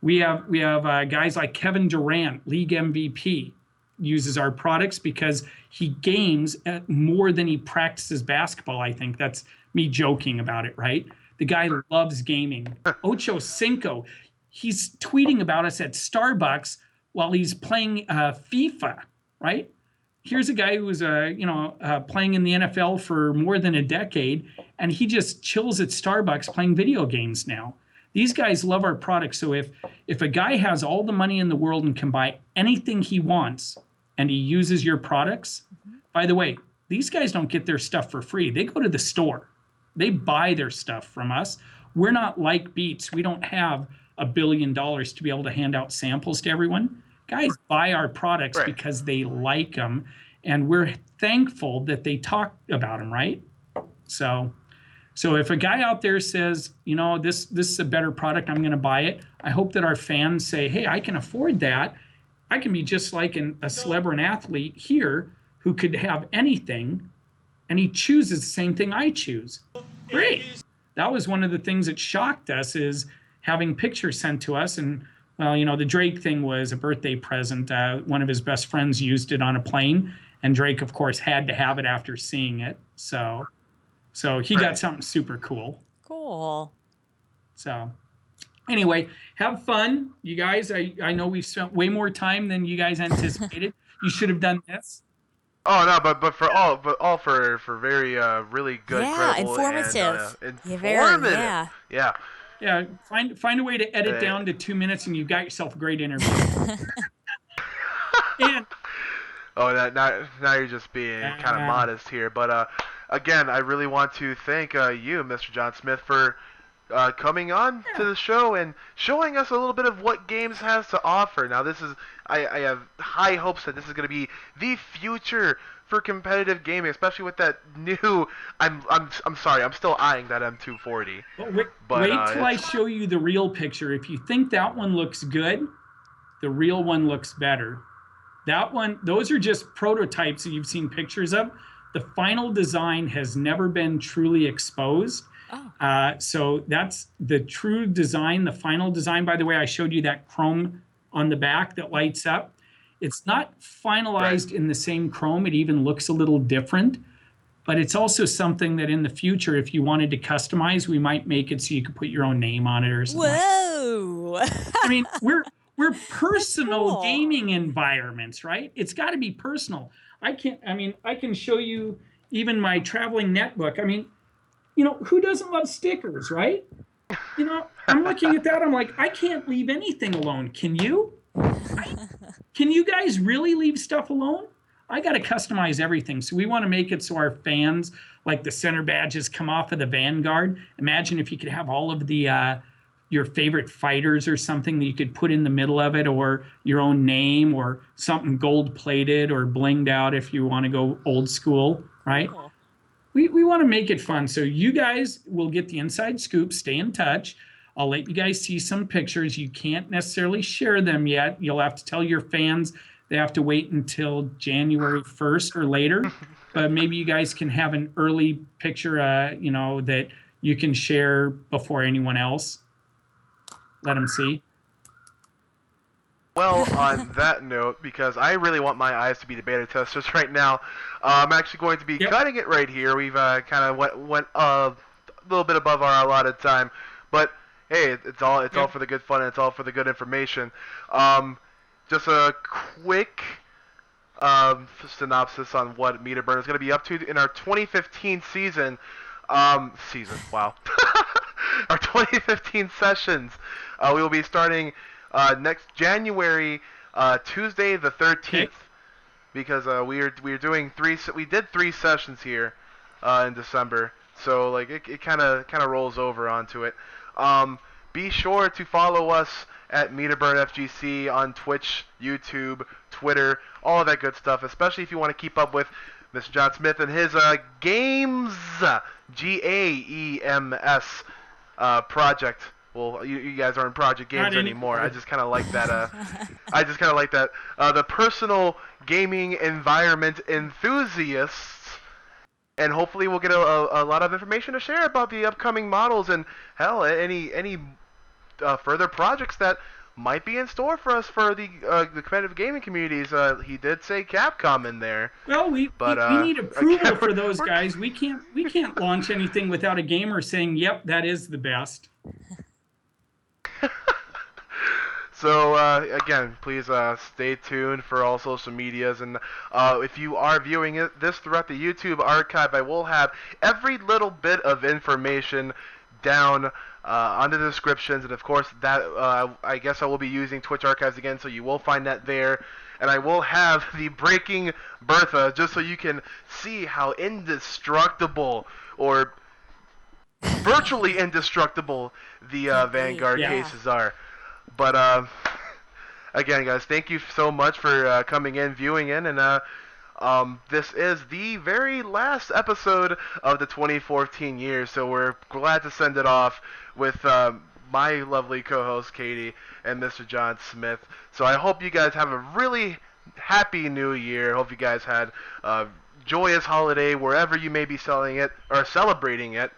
we have guys like Kevin Durant, league MVP, uses our products because he games more than he practices basketball. I think that's me joking about it, right? The guy loves gaming. Ocho Cinco, he's tweeting about us at Starbucks while he's playing FIFA, right? Here's a guy who was playing in the NFL for more than a decade, and he just chills at Starbucks playing video games now. These guys love our products. So if a guy has all the money in the world and can buy anything he wants and he uses your products, by the way, these guys don't get their stuff for free. They go to the store. They buy their stuff from us. We're not like Beats. We don't have $1 billion to be able to hand out samples to everyone. Guys buy our products because they like them, and we're thankful that they talk about them, right? So if a guy out there says, this is a better product, I'm going to buy it, I hope that our fans say, hey, I can afford that. I can be just like a celeb or an athlete here who could have anything, and he chooses the same thing I choose. Great. That was one of the things that shocked us, is having pictures sent to us. And, well, the Drake thing was a birthday present. One of his best friends used it on a plane, and Drake, of course, had to have it after seeing it. So he got something super cool. Cool. So anyway, have fun, you guys. I know we've spent way more time than you guys anticipated. You should have done this. Oh no, but for very really good, credible, informative. And informative. Yeah. Yeah, find a way to edit down to 2 minutes, and you've got yourself a great interview. And now you're just being kind of modest here, but again, I really want to thank you, Mr. John Smith, for coming on to Yeah. the show and showing us a little bit of what games has to offer. Now, this is I have high hopes that this is going to be the future for competitive gaming, especially with that new. I'm sorry, I'm still eyeing that M240, But wait, but wait till I it's show you the real picture. If you think that one looks good, the real one looks better. That one, those are just prototypes that you've seen pictures of. The final design has never been truly exposed. Oh, So that's the true design, the final design. By the way, I showed you that chrome on the back that lights up. It's not right. finalized in the same chrome. It even looks a little different, but it's also something that in the future, if you wanted to customize, we might make it so you could put your own name on it or something like that. whoa. I mean, we're That's personal cool. gaming environments, right? It's got to be personal. I mean, I can show you even my traveling netbook. I mean, who doesn't love stickers, right? I'm looking at that. I'm like, I can't leave anything alone. Can you? Can you guys really leave stuff alone? I got to customize everything. So we want to make it so our fans, like the center badges, come off of the Vanguard. Imagine if you could have all of the your favorite fighters or something that you could put in the middle of it, or your own name, or something gold plated or blinged out if you want to go old school, right? Cool. We want to make it fun. So you guys will get the inside scoop. Stay in touch. I'll let you guys see some pictures. You can't necessarily share them yet. You'll have to tell your fans they have to wait until January 1st or later. But maybe you guys can have an early picture, that you can share before anyone else. Let them see. Well, on that note, because I really want my eyes to be the beta testers right now, I'm actually going to be Yep. cutting it right here. We've kind of went a little bit above our allotted time, but hey, it's all Yep. for the good fun and it's all for the good information. Um, just a quick synopsis on what Meterburn is going to be up to in our 2015 season. Wow. Our 2015 sessions. We will be starting next January, Tuesday the 13th, Okay. because we are doing we did 3 sessions here in December, so like it kind of rolls over onto it. Um, be sure to follow us at Meterburn FGC on Twitch, YouTube, Twitter, all of that good stuff. Especially if you want to keep up with Mr. John Smith and his games, GAEMS project. Well, you guys aren't Project Not Games anymore. I anymore. just kind of like that. I just kind of like that. The personal gaming environment enthusiasts, and hopefully we'll get a lot of information to share about the upcoming models and hell, any further projects that might be in store for us for the competitive gaming communities. He did say Capcom in there, Well, we, but we, we need approval again, for those we're guys. We can't launch anything without a gamer saying, "Yep, that is the best." So again, please stay tuned for all social medias, and if you are viewing this throughout the YouTube archive, I will have every little bit of information down on the descriptions, and of course that I guess I will be using Twitch archives again, so you will find that there, and I will have the Breaking Bertha just so you can see how indestructible or virtually indestructible the Can be. Vanguard Yeah. Yeah. cases are. But again, guys, thank you so much for coming in, viewing in, and this is the very last episode of the 2014 year, so we're glad to send it off with my lovely co-host Katie and Mr. John Smith. So I hope you guys have a really happy new year. Hope you guys had a joyous holiday wherever you may be selling it or celebrating it.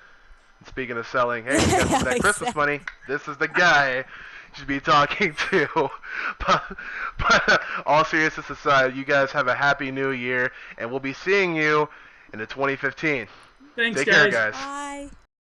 Speaking of selling, hey, you got some of that Christmas Exactly. money? This is the guy you should be talking to. But all seriousness aside, you guys have a happy new year, and we'll be seeing you in the 2015. Thanks, Take care, guys. guys. Bye.